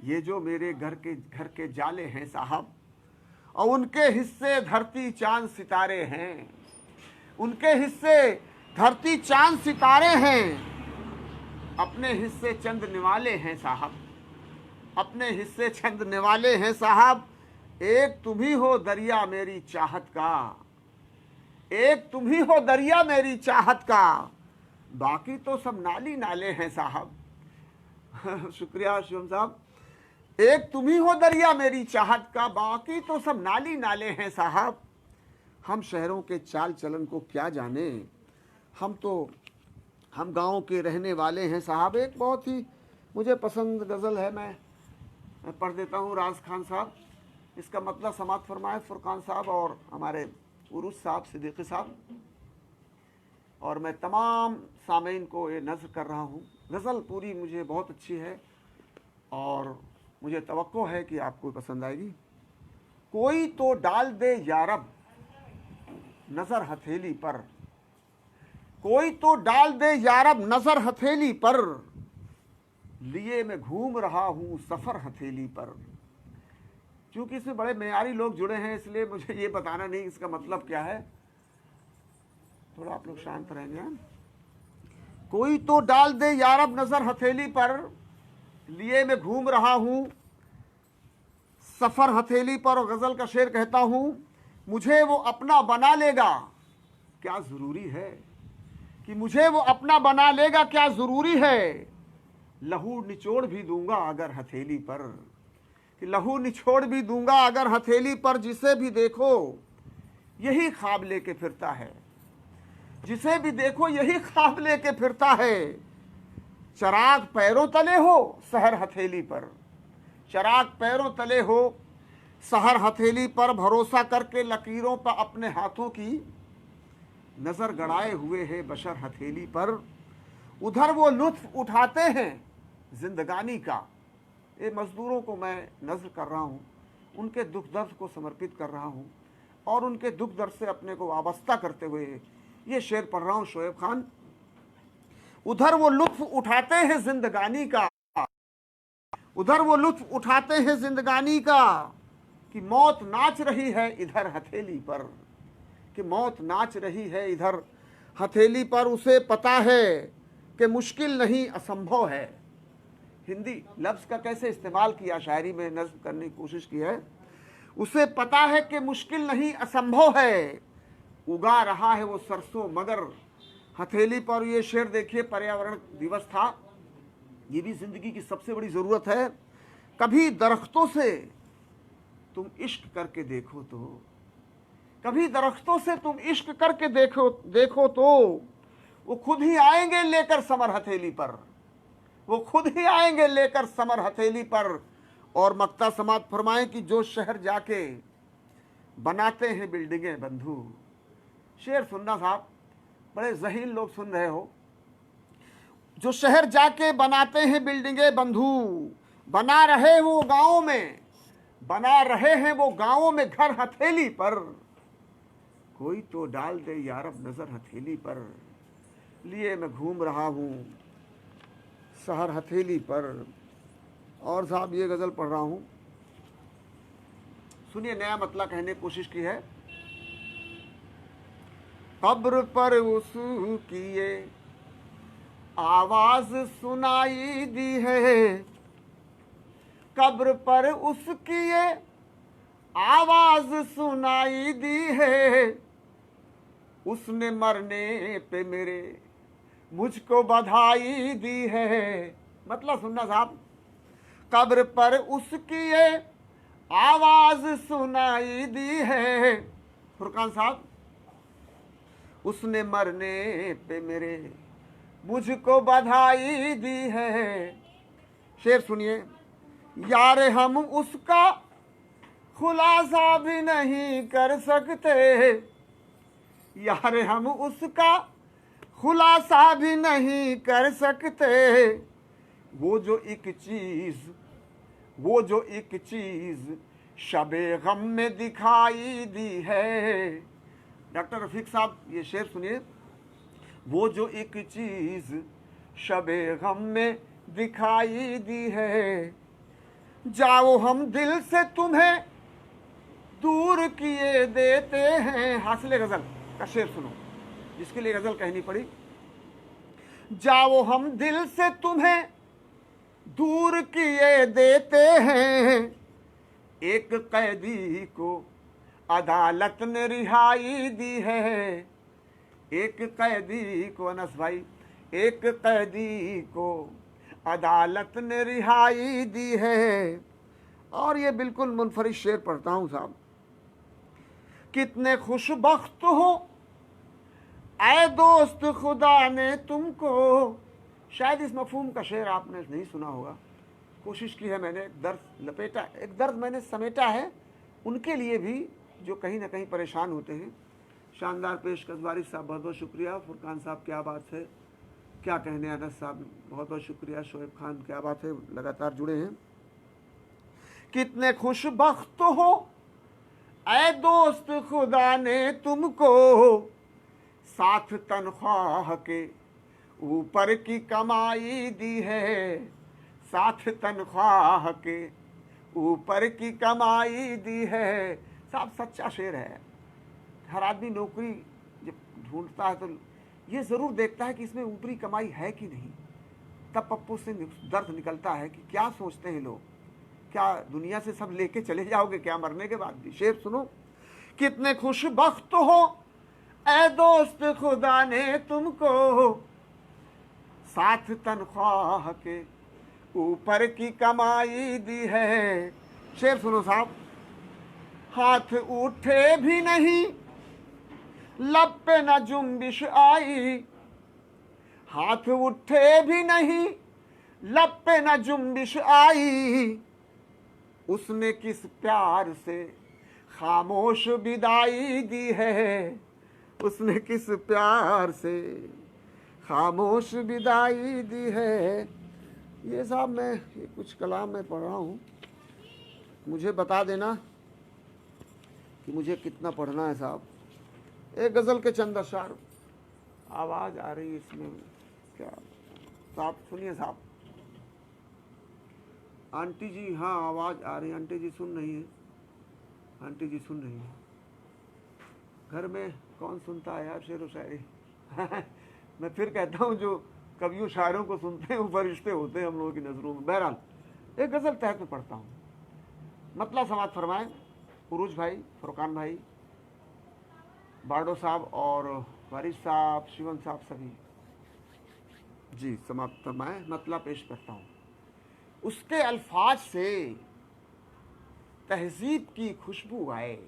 ये जो मेरे घर के जाले हैं साहब, और उनके हिस्से धरती चांद सितारे हैं, उनके हिस्से धरती चांद सितारे हैं। अपने हिस्से चंद निवाले हैं साहब, अपने हिस्से चंद निवाले हैं साहब। एक तुम ही हो दरिया मेरी चाहत का, एक तुम ही हो दरिया मेरी चाहत का, बाकी तो सब नाली नाले हैं साहब। शुक्रिया शिवम साहब। एक तुम ही हो दरिया मेरी चाहत का, बाकी तो सब नाली नाले हैं साहब। हम शहरों के चाल चलन को क्या जाने, हम गाँव के रहने वाले हैं साहब। एक बहुत ही मुझे पसंद गज़ल है, मैं पढ़ देता हूँ। राज खान साहब, इसका मतलब समात फरमाए फुरकान साहब और हमारे उरुस साहब, सिद्दीकी साहब, और मैं तमाम सामीन को ये नज़्म कर रहा हूँ। गज़ल पूरी मुझे बहुत अच्छी है और मुझे तवक्को है कि आपको पसंद आएगी। कोई तो डाल दे यारब नज़र हथेली पर, कोई तो डाल दे यारब नज़र हथेली पर, लिए मैं घूम रहा हूँ सफ़र हथेली पर। क्योंकि इसमें बड़े मेयारी लोग जुड़े हैं, इसलिए मुझे ये बताना नहीं इसका मतलब क्या है। थोड़ा आप लोग शांत रहेंगे। कोई तो डाल दे यारब नज़र हथेली पर, लिए मैं घूम रहा हूँ सफ़र हथेली पर। और गज़ल का शेर कहता हूँ, मुझे वो अपना बना लेगा क्या ज़रूरी है, कि मुझे वो अपना बना लेगा क्या ज़रूरी है। लहू निचोड़ भी दूंगा अगर हथेली पर, कि लहू निचोड़ भी दूंगा अगर हथेली पर। जिसे भी देखो यही ख्वाब लेके फिरता है, जिसे भी देखो यही ख्वाब लेके फिरता है। चराग पैरों तले हो सहर हथेली पर, चराग पैरों तले हो सहर हथेली पर। भरोसा करके लकीरों पर अपने हाथों की नज़र गड़ाए हुए है बशर हथेली पर। उधर वो लुत्फ उठाते हैं जिंदगानी का। ये मज़दूरों को मैं नज़र कर रहा हूँ, उनके दुख दर्द को समर्पित कर रहा हूँ और उनके दुख दर्द से अपने को वाबस्ता करते हुए ये शेर पढ़ रहा हूँ। शोएब खान, उधर वो लुत्फ उठाते हैं जिंदगानी का, उधर वो लुत्फ उठाते हैं जिंदगानी का, कि मौत नाच रही है इधर हथेली पर, कि मौत नाच रही है इधर हथेली पर। उसे पता है कि मुश्किल नहीं असंभव है। हिंदी लफ्ज़ का कैसे इस्तेमाल किया शायरी में नज़्म करने की कोशिश की है। उसे पता है कि मुश्किल नहीं असंभव है, उगा रहा है वो सरसों मगर हथेली पर। ये शेर देखिए, पर्यावरण दिवस था, ये भी जिंदगी की सबसे बड़ी ज़रूरत है। कभी दरख्तों से तुम इश्क करके देखो तो, कभी दरख्तों से तुम इश्क करके देखो तो वो खुद ही आएंगे लेकर समर हथेली पर, वो खुद ही आएंगे लेकर समर हथेली पर। और मक्ता समात फरमाएं कि जो शहर जाके बनाते हैं बिल्डिंगें बंधु। शेर सुनना साहब, बड़े ज़हीन लोग सुन रहे हो। जो शहर जाके बनाते हैं बिल्डिंगें बंधु, बना रहे वो गाँव में, बना रहे हैं वो गाँवों में घर हथेली पर। कोई तो डाल दे यारब नजर हथेली पर, लिए मैं घूम रहा हूँ शहर हथेली पर। और साहब ये गज़ल पढ़ रहा हूँ, सुनिए, नया मतलब कहने की कोशिश की है। कब्र पर उसकी ये आवाज सुनाई दी है, कब्र पर उसकी ये आवाज सुनाई दी है। उसने मरने पे मेरे मुझको बधाई दी है। मतलब सुनना साहब, कब्र पर उसकी ये आवाज सुनाई दी है। फुरकान साहब, उसने मरने पे मेरे मुझको बधाई दी है। शेर सुनिए, यार हम उसका खुलासा भी नहीं कर सकते, यार हम उसका खुलासा भी नहीं कर सकते। वो जो एक चीज शबे गम में दिखाई दी है। डॉक्टर रफीक साहब ये शेर सुनिए, वो जो एक चीज शबे गम में दिखाई दी है। जाओ हम दिल से तुम्हें दूर किए देते हैं। हासिल गजल का शेर सुनो, जिसके लिए गजल कहनी पड़ी। जाओ हम दिल से तुम्हें दूर किए देते हैं, एक कैदी को अदालत ने रिहाई दी है। एक कैदी को, अनस भाई, एक कैदी को अदालत ने रिहाई दी है। और ये बिल्कुल मुनफरिद शेर पढ़ता हूँ साहब। कितने खुशबख्त हो ऐ दोस्त खुदा ने तुमको। शायद इस मफहूम का शेर आपने नहीं सुना होगा, कोशिश की है मैंने, एक दर्द लपेटा, एक दर्द मैंने समेटा है उनके लिए भी जो कहीं ना कहीं परेशान होते हैं। शानदार पेशकश वारिस साहब, बहुत बहुत शुक्रिया। फुरकान साहब क्या बात है, क्या कहने। अनस साहब बहुत बहुत शुक्रिया। शोएब खान क्या बात है, लगातार जुड़े हैं। कितने खुशबख्त हो ऐ दोस्त खुदा ने तुमको, साथ तनख्वाह के ऊपर की कमाई दी है। साथ तनख्वाह के ऊपर की कमाई दी है। साहब सच्चा शेर है। हर आदमी नौकरी जब ढूंढता है तो ये ज़रूर देखता है कि इसमें ऊपरी कमाई है कि नहीं। तब पप्पू से दर्द निकलता है कि क्या सोचते हैं लोग, क्या दुनिया से सब लेके चले जाओगे क्या मरने के बाद भी। शेर सुनो, कितने खुशबख्त हो ऐ दोस्त खुदा ने तुमको, साथ तनख्वाह के ऊपर की कमाई दी है। शेर सुनो साहब, हाथ उठे भी नहीं लब पे न जुम्बिश आई, हाथ उठे भी नहीं लब पे न जुम्बिश आई। उसने किस प्यार से खामोश विदाई दी है। उसने किस प्यार से खामोश विदाई दी है। ये साहब मैं ये कुछ कलाम में पढ़ रहा हूँ, मुझे बता देना कि मुझे कितना पढ़ना है साहब। एक गज़ल के चंद अशार, आवाज़ आ रही है इसमें क्या साहब, सुनिए साहब। आंटी जी, हाँ आवाज़ आ रही है, आंटी जी सुन रही है, आंटी जी सुन रही है। घर में कौन सुनता है यार शेर व शायरी मैं फिर कहता हूँ, जो कवियों शायरों को सुनते हैं वो फरिश्ते होते हैं हम लोगों की नज़रों में। बहरहाल एक गज़ल तहत में पढ़ता हूँ। मतलब समात फरमाएं उरूज भाई, फुरकान भाई, बार्डो साहब और वारिस साहब, शिवम साहब सभी जी समाप्त फरमाएं। मतलब पेश करता हूँ। उसके अल्फाज से तहजीब की खुशबू आए,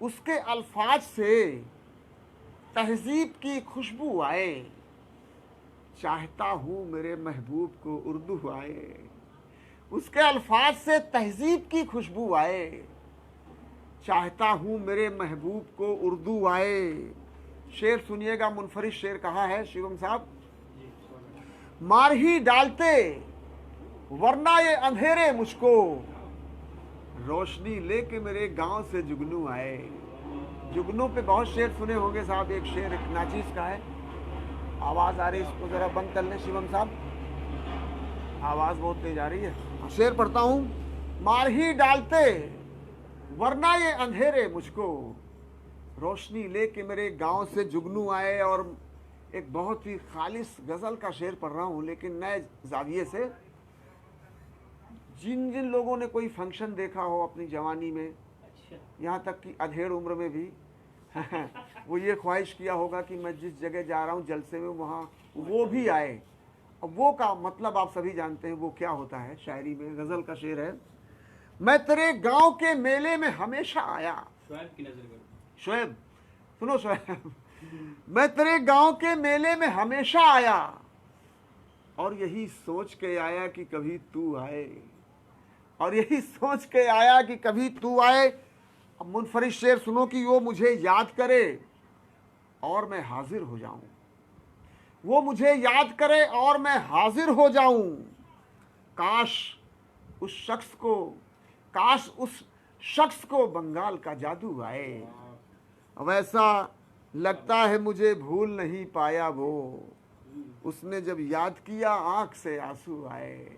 उसके अल्फाज से तहजीब की खुशबू आए, चाहता हूँ मेरे महबूब को उर्दू आए। उसके अल्फाज से तहजीब की खुशबू आए, चाहता हूँ मेरे महबूब को उर्दू आए। शेर सुनिएगा, मुनफरिद शेर कहा है शिवम साहब। मार ही डालते वरना ये अंधेरे मुझको, रोशनी लेके मेरे गांव से जुगनू आए। जुगनू पे बहुत शेर सुने होंगे साहब। एक शेर एक नाचीज का है। आवाज़ आ रही है, इसको ज़रा बंद कर लें शिवम साहब, आवाज़ बहुत तेज आ रही है। शेर पढ़ता हूँ। मार ही डालते वरना ये अंधेरे मुझको, रोशनी लेके मेरे गांव से जुगनू आए। और एक बहुत ही खालिस गज़ल का शेर पढ़ रहा हूँ, लेकिन नए जाविये से। जिन जिन लोगों ने कोई फंक्शन देखा हो अपनी जवानी में, यहाँ तक कि अधेड़ उम्र में भी वो ये ख्वाहिश किया होगा कि मैं जिस जगह जा रहा हूँ जलसे में वहाँ वो भी आए। अब वो का मतलब आप सभी जानते हैं वो क्या होता है। शायरी में गज़ल का शेर है। मैं तेरे गांव के मेले में हमेशा आया। शोएब की नजर करो। शोएब सुनो शोएब। मैं तेरे गांव के मेले में हमेशा आया, और यही सोच के आया कि कभी तू आए, और यही सोच के आया कि कभी तू आए। अब मुनफरिद शेर सुनो कि वो मुझे याद करे और मैं हाजिर हो जाऊं, वो मुझे याद करे और मैं हाजिर हो जाऊं। काश उस शख्स को बंगाल का जादू आए, वैसा लगता है मुझे भूल नहीं पाया वो, उसने जब याद किया आंख से आंसू आए।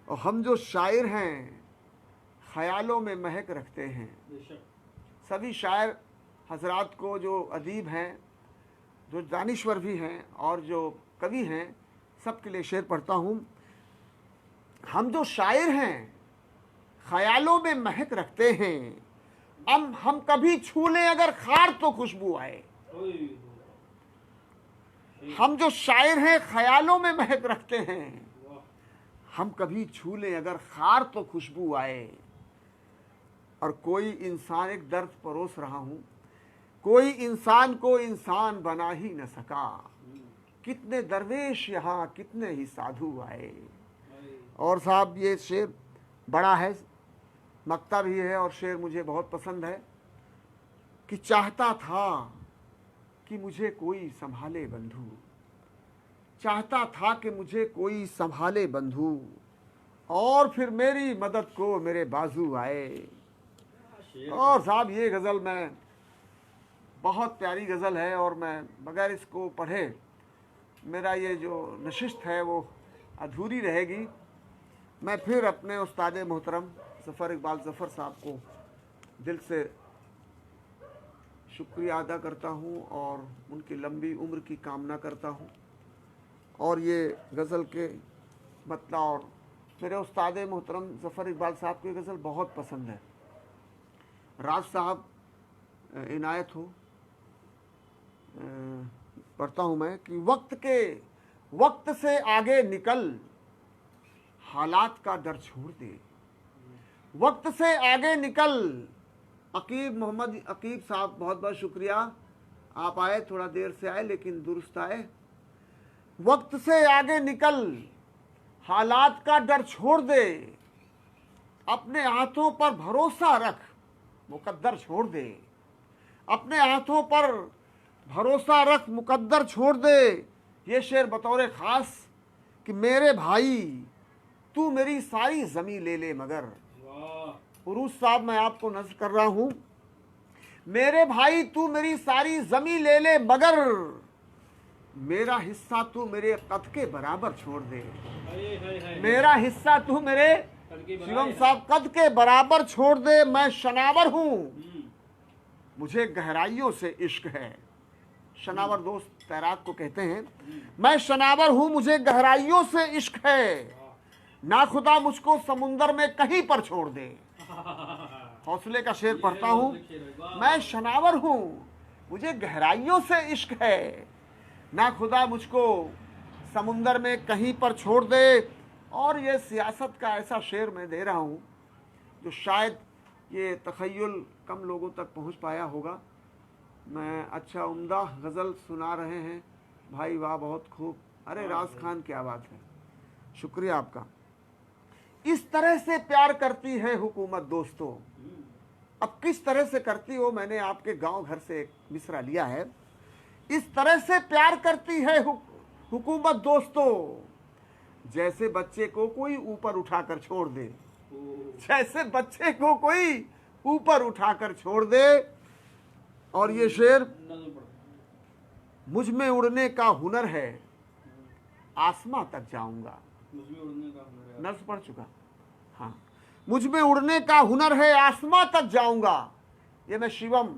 और हम जो शायर हैं ख्यालों में महक रखते हैं। सभी शायर हजरात को, जो अदीब हैं, जो दानिश्वर भी हैं और जो कवि हैं, सबके लिए शेर पढ़ता हूँ। हम जो शायर हैं ख्यालों में महक रखते हैं, हम कभी छू लें अगर खार तो खुशबू आए। हम जो शायर हैं ख्यालों में महक रखते हैं, हम कभी छू लें अगर खार तो खुशबू आए। और कोई इंसान, एक दर्द परोस रहा हूँ, कोई इंसान को इंसान बना ही न सका, कितने दरवेश यहाँ कितने ही साधु आए। और साहब ये शेर बड़ा है, मक्ता भी है, और शेर मुझे बहुत पसंद है कि चाहता था कि मुझे कोई संभाले बंधु, चाहता था कि मुझे कोई संभाले बंधु, और फिर मेरी मदद को मेरे बाजू आए। और साहब ये गज़ल मैं, बहुत प्यारी गज़ल है, और मैं बगैर इसको पढ़े मेरा ये जो नशिस्त है वो अधूरी रहेगी। मैं फिर अपने उस्ताद मोहतरम ज़फ़र इकबाल ज़फ़र साहब को दिल से शुक्रिया अदा करता हूँ और उनकी लंबी उम्र की कामना करता हूँ। और ये गज़ल के मतलब, और मेरे उस्ताद मोहतरम ज़फ़र इकबाल साहब को ये गज़ल बहुत पसंद है। राज साहब इनायत हो। पढ़ता हूँ मैं कि वक्त से आगे निकल, हालात का डर छोड़ दे। वक्त से आगे निकल। अकीब मोहम्मद अकीब साहब, बहुत बहुत शुक्रिया, आप आए, थोड़ा देर से आए लेकिन दुरुस्त आए। वक्त से आगे निकल, हालात का डर छोड़ दे, अपने हाथों पर भरोसा रख, मुकद्दर छोड़ दे। अपने हाथों पर भरोसा रख, मुकद्दर छोड़ दे। ये शेर बतौर ख़ास कि मेरे भाई तू मेरी सारी ज़मीं ले ले मगर। उरूस साहब मैं आपको नज़र कर रहा हूँ। मेरे भाई तू मेरी सारी ज़मीं ले ले मगर, मेरा हिस्सा तू मेरे कद के बराबर छोड़ दे। मेरा हिस्सा तू मेरे शिवम साहब कद के बराबर छोड़ दे। मैं शनावर हूँ, मुझे गहराइयों से इश्क है, शनावर दोस्त तैराक को कहते हैं, मैं शनावर हूं, मुझे गहराइयों से इश्क है, ना खुदा मुझको समुंदर में कहीं पर छोड़ दे। हौसले का शेर पढ़ता हूं, मैं शनावर हूं, मुझे गहराइयों से इश्क है, ना खुदा मुझको समुंदर में कहीं पर छोड़ दे। और ये सियासत का ऐसा शेर मैं दे रहा हूं जो शायद ये तख़य्युल कम लोगों तक पहुंच पाया होगा। मैं अच्छा उम्दा गज़ल सुना रहे हैं भाई, वाह बहुत खूब। अरे राज खान क्या बात है, शुक्रिया आपका। इस तरह से प्यार करती है हुकूमत दोस्तों। अब किस तरह से करती हो, मैंने आपके गांव घर से एक मिसरा लिया है। इस तरह से प्यार करती है हुकूमत दोस्तों, जैसे बच्चे को कोई ऊपर उठाकर छोड़ दे, जैसे बच्चे को कोई ऊपर उठाकर छोड़ दे। और ये शेर, मुझ में उड़ने का हुनर है, आसमां तक जाऊंगा। नर्स पढ़ चुका, हाँ। मुझ में उड़ने का हुनर है, आसमां तक जाऊंगा। ये मैं शिवम,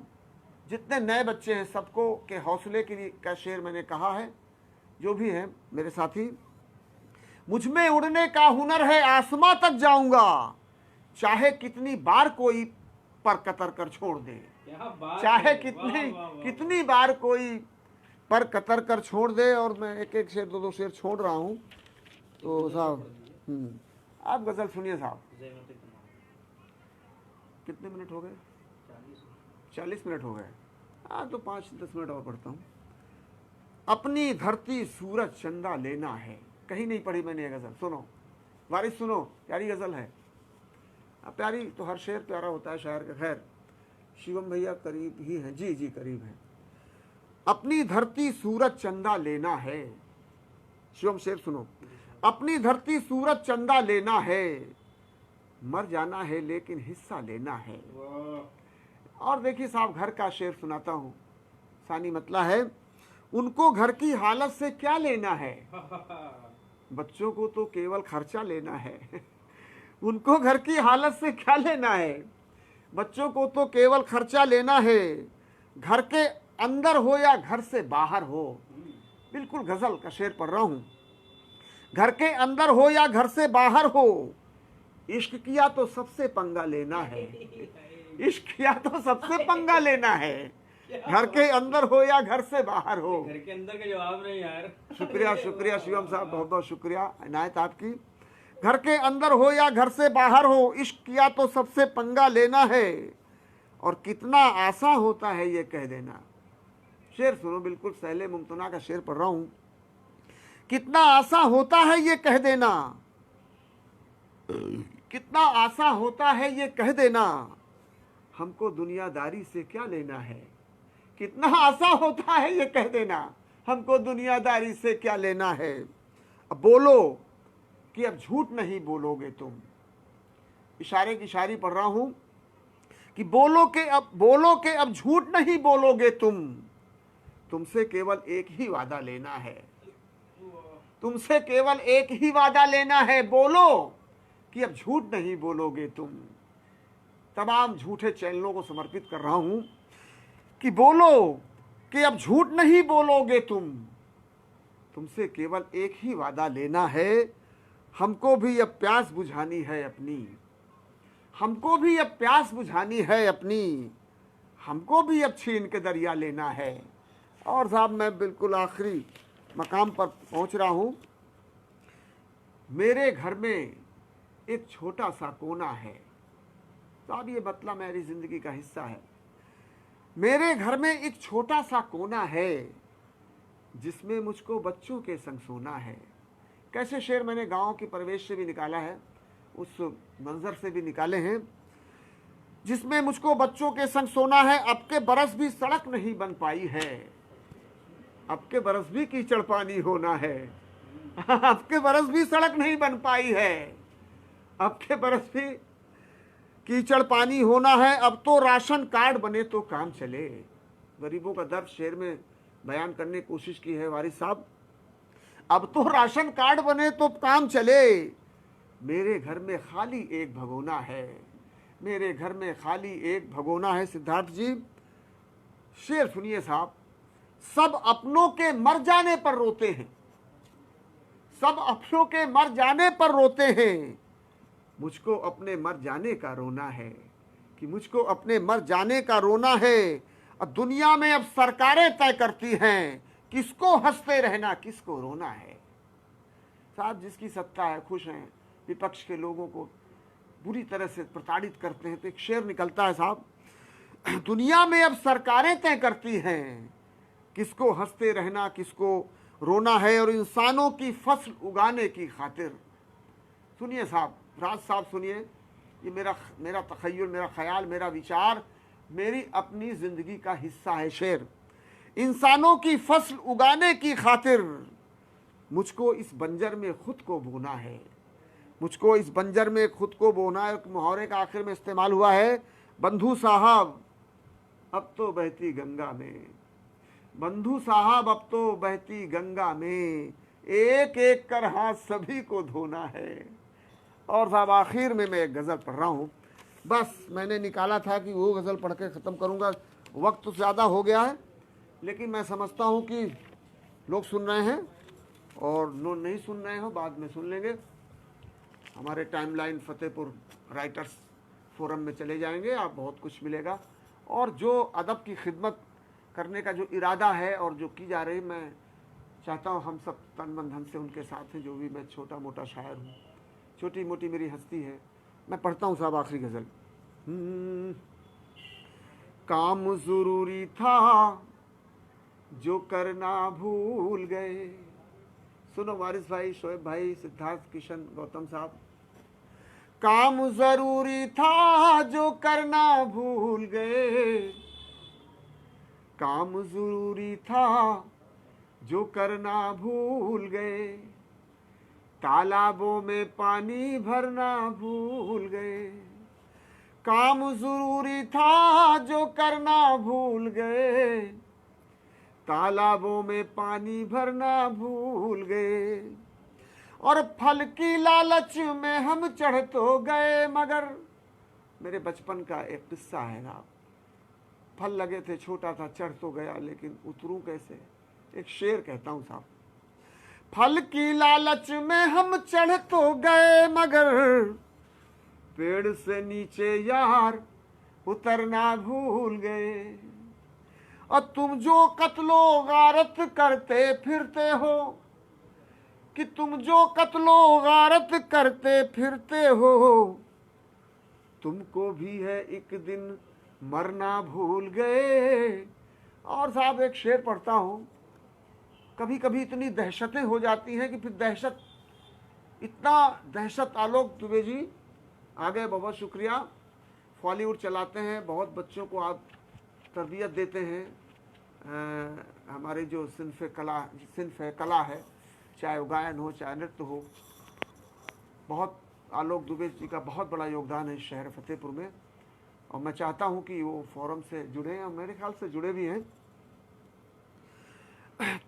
जितने नए बच्चे हैं सबको के हौसले के लिए का शेर मैंने कहा है, जो भी है मेरे साथी। मुझ में उड़ने का हुनर है, आसमां तक जाऊंगा, चाहे कितनी बार कोई पर कतर कर छोड़ दे, चाहे कितनी बार कोई पर कतर कर छोड़ दे। और मैं एक एक शेर, दो दो शेर छोड़ रहा हूँ। तो साहब आप गजल सुनिए साहब। कितने मिनट हो गए? 40 मिनट हो गए। हाँ तो 5-10 मिनट और पढ़ता हूँ। अपनी धरती सूरज चंदा लेना है, कहीं नहीं पढ़ी मैंने ये गजल, सुनो वारिस सुनो, प्यारी गजल है। अब प्यारी तो हर शेर प्यारा होता है शायर का। खैर शिवम भैया करीब ही हैं, जी जी करीब हैं। अपनी धरती सूरज चंदा लेना है, शिवम शेर सुनो। अपनी धरती सूरज चंदा लेना है, मर जाना है लेकिन हिस्सा लेना है। और देखिए साहब, घर का शेर सुनाता हूँ। सानी मतला है, उनको घर की हालत से क्या लेना है, बच्चों को तो केवल खर्चा लेना है। उनको घर की हालत से क्या लेना है, बच्चों को तो केवल खर्चा लेना है। घर के अंदर हो या घर से बाहर हो, बिल्कुल गजल का शेर पढ़ रहा हूं। घर के अंदर हो या घर से बाहर हो, इश्क किया तो सबसे पंगा लेना है, इश्क किया तो सबसे पंगा लेना है। घर के अंदर हो या घर से बाहर हो। घर के अंदर का जवाब नहीं यार। शुक्रिया शुक्रिया शिवम साहब, बहुत बहुत शुक्रिया इनायत आपकी। घर के अंदर हो या घर से बाहर हो, इश्क किया तो सबसे पंगा लेना है, और कितना आसान होता है ये कह देना। शेर सुनो, बिल्कुल सहले मुमतना का शेर पढ़ रहा हूं। कितना आसान होता है ये कह देना, कितना आसान होता है ये कह देना, हमको दुनियादारी से क्या लेना है। कितना आसान होता है ये कह देना, हमको दुनियादारी से क्या लेना है। अब बोलो कि अब झूठ नहीं बोलोगे तुम, इशारे की शायरी पढ़ रहा हूं कि बोलो के अब झूठ नहीं बोलोगे तुम, तुमसे केवल एक ही वादा लेना है, तुमसे केवल एक ही वादा लेना है। बोलो कि अब झूठ नहीं बोलोगे तुम। तमाम झूठे चैनलों को समर्पित कर रहा हूं कि बोलो कि अब झूठ नहीं बोलोगे तुम, तुमसे केवल एक ही वादा लेना है। हमको भी अब प्यास बुझानी है अपनी, हमको भी अब प्यास बुझानी है अपनी, हमको भी अब छीन के दरिया लेना है। और साहब मैं बिल्कुल आखिरी मकाम पर पहुंच रहा हूं। मेरे घर में एक छोटा सा कोना है, साहब ये मतलब मेरी जिंदगी का हिस्सा है। मेरे घर में एक छोटा सा कोना है, जिसमें मुझको बच्चों के संग सोना है। कैसे शेर मैंने गांव की परिवेश से भी निकाला है, उस मंजर से भी निकाले हैं। जिसमें मुझको बच्चों के संग सोना है, अब के बरस भी सड़क नहीं बन पाई है, अब के बरस भी कीचड़ पानी होना है, अब के बरस भी सड़क नहीं बन पाई है, अब के बरस भी कीचड़ पानी होना है। अब तो राशन कार्ड बने तो काम चले। गरीबों का दर्द शेर में बयान करने की कोशिश की है वारिस साहब। अब तो राशन कार्ड बने तो काम चले, मेरे घर में खाली एक भगोना है, मेरे घर में खाली एक भगोना है। सिद्धार्थ जी शेर सुनिए साहब, सब अपनों के मर जाने पर रोते हैं, सब अपनों के मर जाने पर रोते हैं। मुझको अपने मर जाने का रोना है, कि मुझको अपने मर जाने का रोना है। और दुनिया में अब सरकारें तय करती हैं किसको हंसते रहना किसको रोना है। साहब जिसकी सत्ता है खुश हैं, विपक्ष के लोगों को बुरी तरह से प्रताड़ित करते हैं। तो एक शेर निकलता है साहब, दुनिया में अब सरकारें तय करती हैं किसको हंसते रहना किसको रोना है, और इंसानों की फसल उगाने की खातिर। सुनिए साहब, राज साहब सुनिए, ये मेरा तखय्युल, मेरा ख्याल, मेरा विचार, मेरी अपनी जिंदगी का हिस्सा है शेर। इंसानों की फसल उगाने की खातिर मुझको इस बंजर में खुद को बोना है, मुझको इस बंजर में खुद को बोना है। मुहावरे का आखिर में इस्तेमाल हुआ है, बंधु साहब अब तो बहती गंगा में, बंधु साहब अब तो बहती गंगा में, एक एक कर हाथ सभी को धोना है। और साहब आखिर में मैं एक गज़ल पढ़ रहा हूँ, बस मैंने निकाला था कि वो गज़ल पढ़ के ख़त्म करूँगा। वक्त तो ज़्यादा हो गया है, लेकिन मैं समझता हूँ कि लोग सुन रहे हैं, और लोग नहीं सुन रहे हो बाद में सुन लेंगे। हमारे टाइमलाइन फतेहपुर राइटर्स फोरम में चले जाएंगे, आप बहुत कुछ मिलेगा। और जो अदब की खिदमत करने का जो इरादा है और जो की जा रही, मैं चाहता हूँ हम सब तन मन धन से उनके साथ हैं। जो भी मैं छोटा मोटा शायर हूँ, छोटी मोटी मेरी हस्ती है। मैं पढ़ता हूँ साहब आखिरी गज़ल। काम ज़रूरी था जो करना भूल गए। सुनो वारिस भाई, शोएब भाई, सिद्धार्थ, किशन, गौतम साहब। काम ज़रूरी था जो करना भूल गए, काम ज़रूरी था जो करना भूल गए, तालाबों में पानी भरना भूल गए। काम ज़रूरी था जो करना भूल गए, तालाबों में पानी भरना भूल गए। और फल की लालच में हम चढ़ तो गए, मगर मेरे बचपन का एक किस्सा है ना, फल लगे थे, छोटा था, चढ़ तो गया, लेकिन उतरूं कैसे। एक शेर कहता हूं साहब, फल की लालच में हम चढ़ तो गए, मगर पेड़ से नीचे यार उतरना भूल गए। और तुम जो कत्लो गारत करते फिरते हो, कि तुम जो कत्लो गारत करते फिरते हो, तुमको भी है एक दिन मरना भूल गए। और साहब एक शेर पढ़ता हूँ, कभी कभी इतनी दहशतें हो जाती हैं कि फिर दहशत, इतना दहशत। आलोक दुबे जी आ गए, बहुत शुक्रिया। बॉलीवुड चलाते हैं, बहुत बच्चों को आप तरबियत देते हैं। हमारे जो सिन्फ कला है, चाहे वो गायन हो चाहे नृत्य हो, बहुत आलोक दुबे जी का बहुत बड़ा योगदान है इस शहर फतेहपुर में। और मैं चाहता हूं कि वो फोरम से जुड़े हैं, और मेरे ख्याल से जुड़े भी हैं।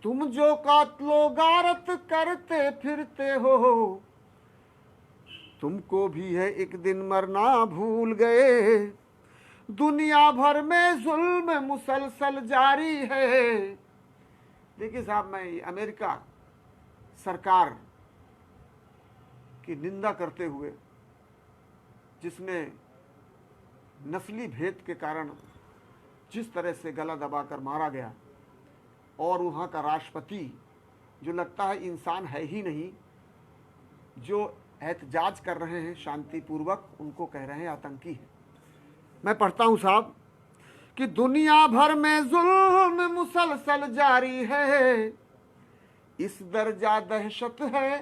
तुम जो कातलो गारत करते फिरते हो, तुमको भी है एक दिन मरना भूल गए। दुनिया भर में जुल्म मुसलसल जारी है। देखिए साहब, मैं अमेरिका सरकार की निंदा करते हुए, जिसमें नस्ली भेद के कारण जिस तरह से गला दबाकर मारा गया, और वहाँ का राष्ट्रपति जो लगता है इंसान है ही नहीं, जो एहतजाज कर रहे हैं शांतिपूर्वक, उनको कह रहे हैं आतंकी है। मैं पढ़ता हूँ साहब कि दुनिया भर में जुल्म मुसलसल जारी है, इस दर्जा दहशत है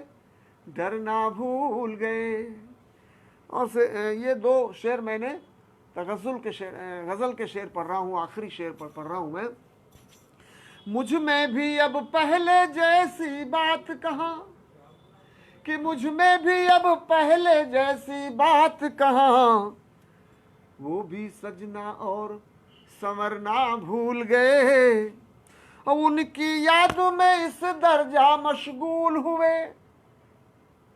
डरना भूल गए। और से ये दो शेर मैंने गज़ल के शेर पढ़ रहा हूँ, आखिरी शेर पढ़ रहा हूँ मैं। मुझ में भी अब पहले जैसी बात कहाँ, कि मुझ में भी अब पहले जैसी बात कहाँ, वो भी सजना और संवरना भूल गए। और उनकी याद में इस दर्जा मशगूल हुए।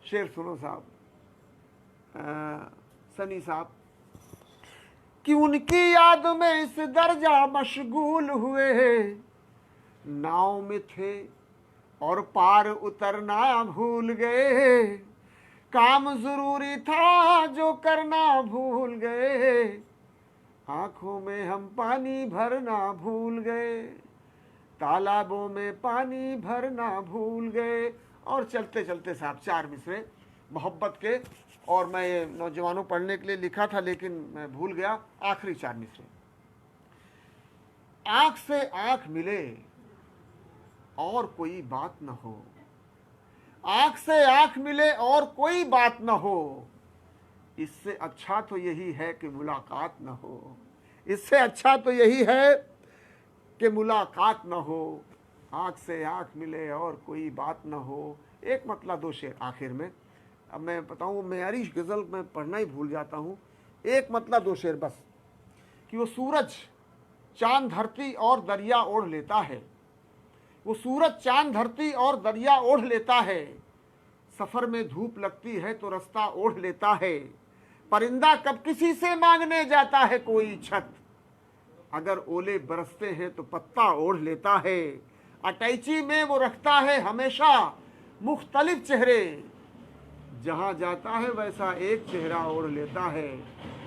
शेर सुनो साहब, सनी साहब, कि उनकी याद में इस दर्जा मशगूल हुए, नाव में थे और पार उतरना भूल गए, काम जरूरी था जो करना भूल गए, आंखों में हम पानी भरना भूल गए, तालाबों में पानी भरना भूल गए। और चलते चलते साहब 4 मिसरे मोहब्बत के, और मैं ये नौजवानों पढ़ने के लिए लिखा था लेकिन मैं भूल गया। आखिरी 4 मिसरे। आंख से आंख मिले और कोई बात न हो, आंख से आंख मिले और कोई बात न हो, इससे अच्छा तो यही है कि मुलाकात न हो, इससे अच्छा तो यही है कि मुलाकात न हो, आंख से आंख मिले और कोई बात न हो। एक मतलब 2 शेर आखिर में। अब मैं बताऊँ, मेयारी गज़ल में पढ़ना ही भूल जाता हूँ। एक मतलब 2 शेर बस, कि वो सूरज चांद धरती और दरिया ओढ़ लेता है, वो सूरज चांद धरती और दरिया ओढ़ लेता है, सफ़र में धूप लगती है तो रास्ता ओढ़ लेता है, परिंदा कब किसी से मांगने जाता है कोई छत, अगर ओले बरसते हैं तो पत्ता ओढ़ लेता है, अटैची में वो रखता है हमेशा मुख्तलिफ चेहरे, जहां जाता है वैसा एक चेहरा ओढ़ लेता है,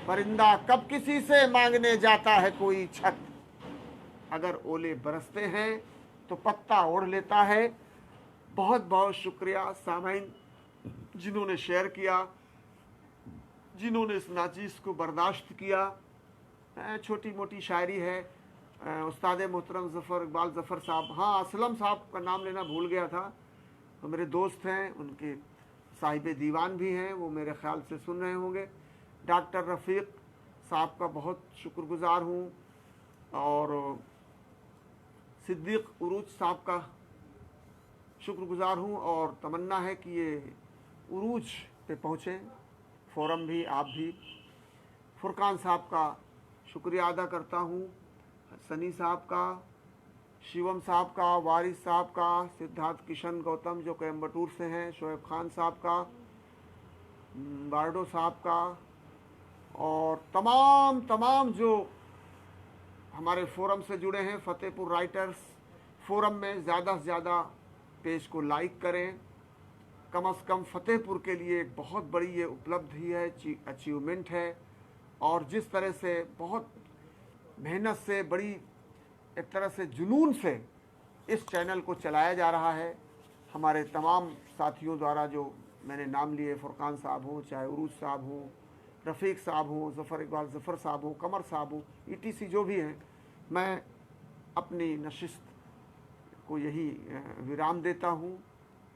परिंदा कब किसी से मांगने जाता है कोई छत, अगर ओले बरसते हैं तो पत्ता ओढ़ लेता है। बहुत बहुत शुक्रिया सामाइन जिन्होंने शेयर किया, जिन्होंने इस नाचीज़ को बर्दाश्त किया। छोटी मोटी शायरी है। उस्ताद मोहतरम ज़फ़र इकबाल ज़फ़र साहब, हाँ असलम साहब का नाम लेना भूल गया था, तो मेरे दोस्त हैं, उनके साहिब दीवान भी हैं, वो मेरे ख़्याल से सुन रहे होंगे। डॉक्टर रफ़ीक साहब का बहुत शुक्रगुज़ार हूँ, और सिद्दीक़ उरूज साहब का शुक्रगुज़ार हूँ, और तमन्ना है कि ये उरूज पे पहुँचें, फ़ोरम भी, आप भी। फुरकान साहब का शुक्रिया अदा करता हूँ, सनी साहब का, शिवम साहब का, वारिस साहब का, सिद्धार्थ किशन गौतम जो कोयम्बटूर से हैं, शोएब खान साहब का, बारडो साहब का, और तमाम जो हमारे फोरम से जुड़े हैं, फ़तेहपुर राइटर्स फोरम में ज़्यादा से ज़्यादा पेज को लाइक करें। कम से कम फ़तेहपुर के लिए एक बहुत बड़ी ये उपलब्धि है, अचीवमेंट है, और जिस तरह से बहुत मेहनत से, बड़ी एक तरह से जुनून से इस चैनल को चलाया जा रहा है, हमारे तमाम साथियों द्वारा, जो मैंने नाम लिए, फुरकान साहब हों, चाहे उरूज साहब हों, रफ़ीक साहब हों, ज़फ़र इकबाल ज़फ़र साहब हों, कमर साहब हों, ETC जो भी हैं, मैं अपनी नशिस्त को यही विराम देता हूँ।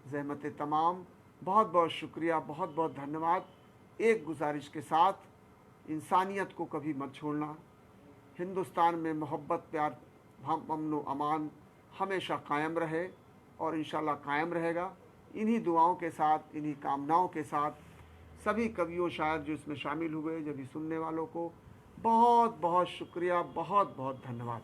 ज़हमत तमाम, बहुत बहुत शुक्रिया, बहुत बहुत धन्यवाद। एक गुजारिश के साथ, इंसानियत को कभी मत छोड़ना। हिंदुस्तान में मोहब्बत, प्यार, अमन व अमान हमेशा कायम रहे, और इंशाल्लाह कायम रहेगा। इन्हीं दुआओं के साथ, इन्हीं कामनाओं के साथ, सभी कवियों, शायर जो इसमें शामिल हुए, सभी सुनने वालों को बहुत बहुत शुक्रिया, बहुत बहुत धन्यवाद।